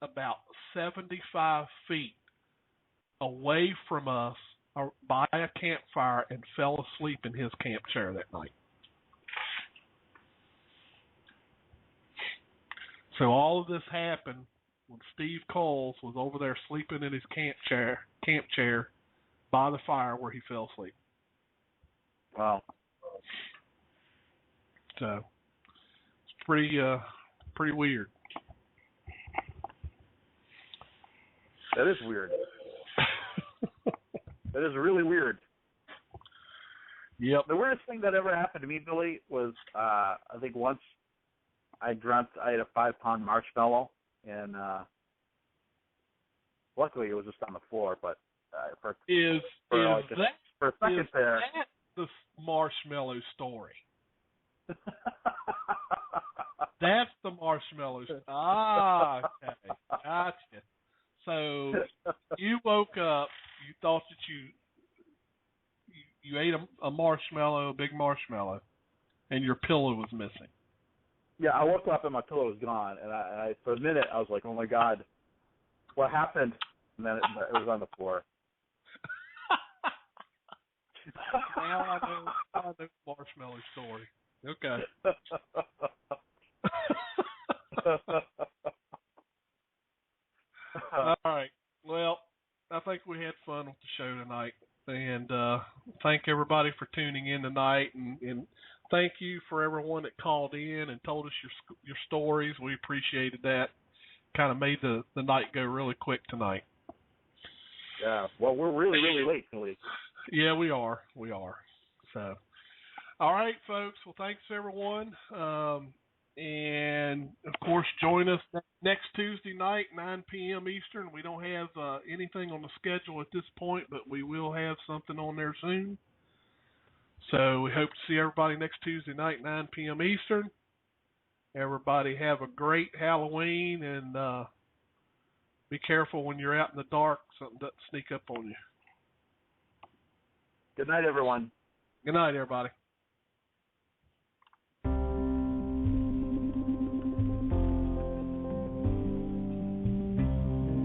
about 75 feet away from us by a campfire and fell asleep in his camp chair that night. So all of this happened when Steve Coles was over there sleeping in his camp chair by the fire where he fell asleep. Wow. So it's pretty weird. That is weird. That is really weird. Yep. The weirdest thing that ever happened to me, Billy, was I think once I had a 5-pound marshmallow, and luckily it was just on the floor. But for a second there, that's the marshmallow story. That's the marshmallow story. Okay, gotcha. So you woke up, you thought that you ate a marshmallow, a big marshmallow, and your pillow was missing. Yeah, I woke up and my pillow was gone, and I for a minute I was like, "Oh my God, what happened?" And then it was on the floor. Now I know the marshmallow story. Okay. All right. Well, I think we had fun with the show tonight, and thank everybody for tuning in tonight, and thank you for everyone that called in and told us your stories. We appreciated that. Kind of made the night go really quick tonight. Yeah. Well, we're really, really late, Billy. Yeah, we are. So, all right, folks. Well, thanks, everyone. And, of course, join us next Tuesday night, 9 p.m. Eastern. We don't have anything on the schedule at this point, but we will have something on there soon. So we hope to see everybody next Tuesday night, 9 p.m. Eastern. Everybody have a great Halloween, and be careful when you're out in the dark. Something doesn't sneak up on you. Good night, everyone. Good night, everybody.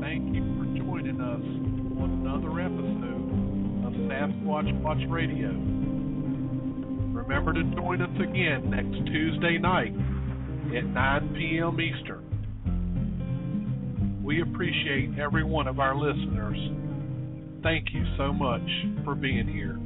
Thank you for joining us on another episode of Sasquatch Watch Radio. Remember to join us again next Tuesday night at 9 p.m. Eastern. We appreciate every one of our listeners. Thank you so much for being here.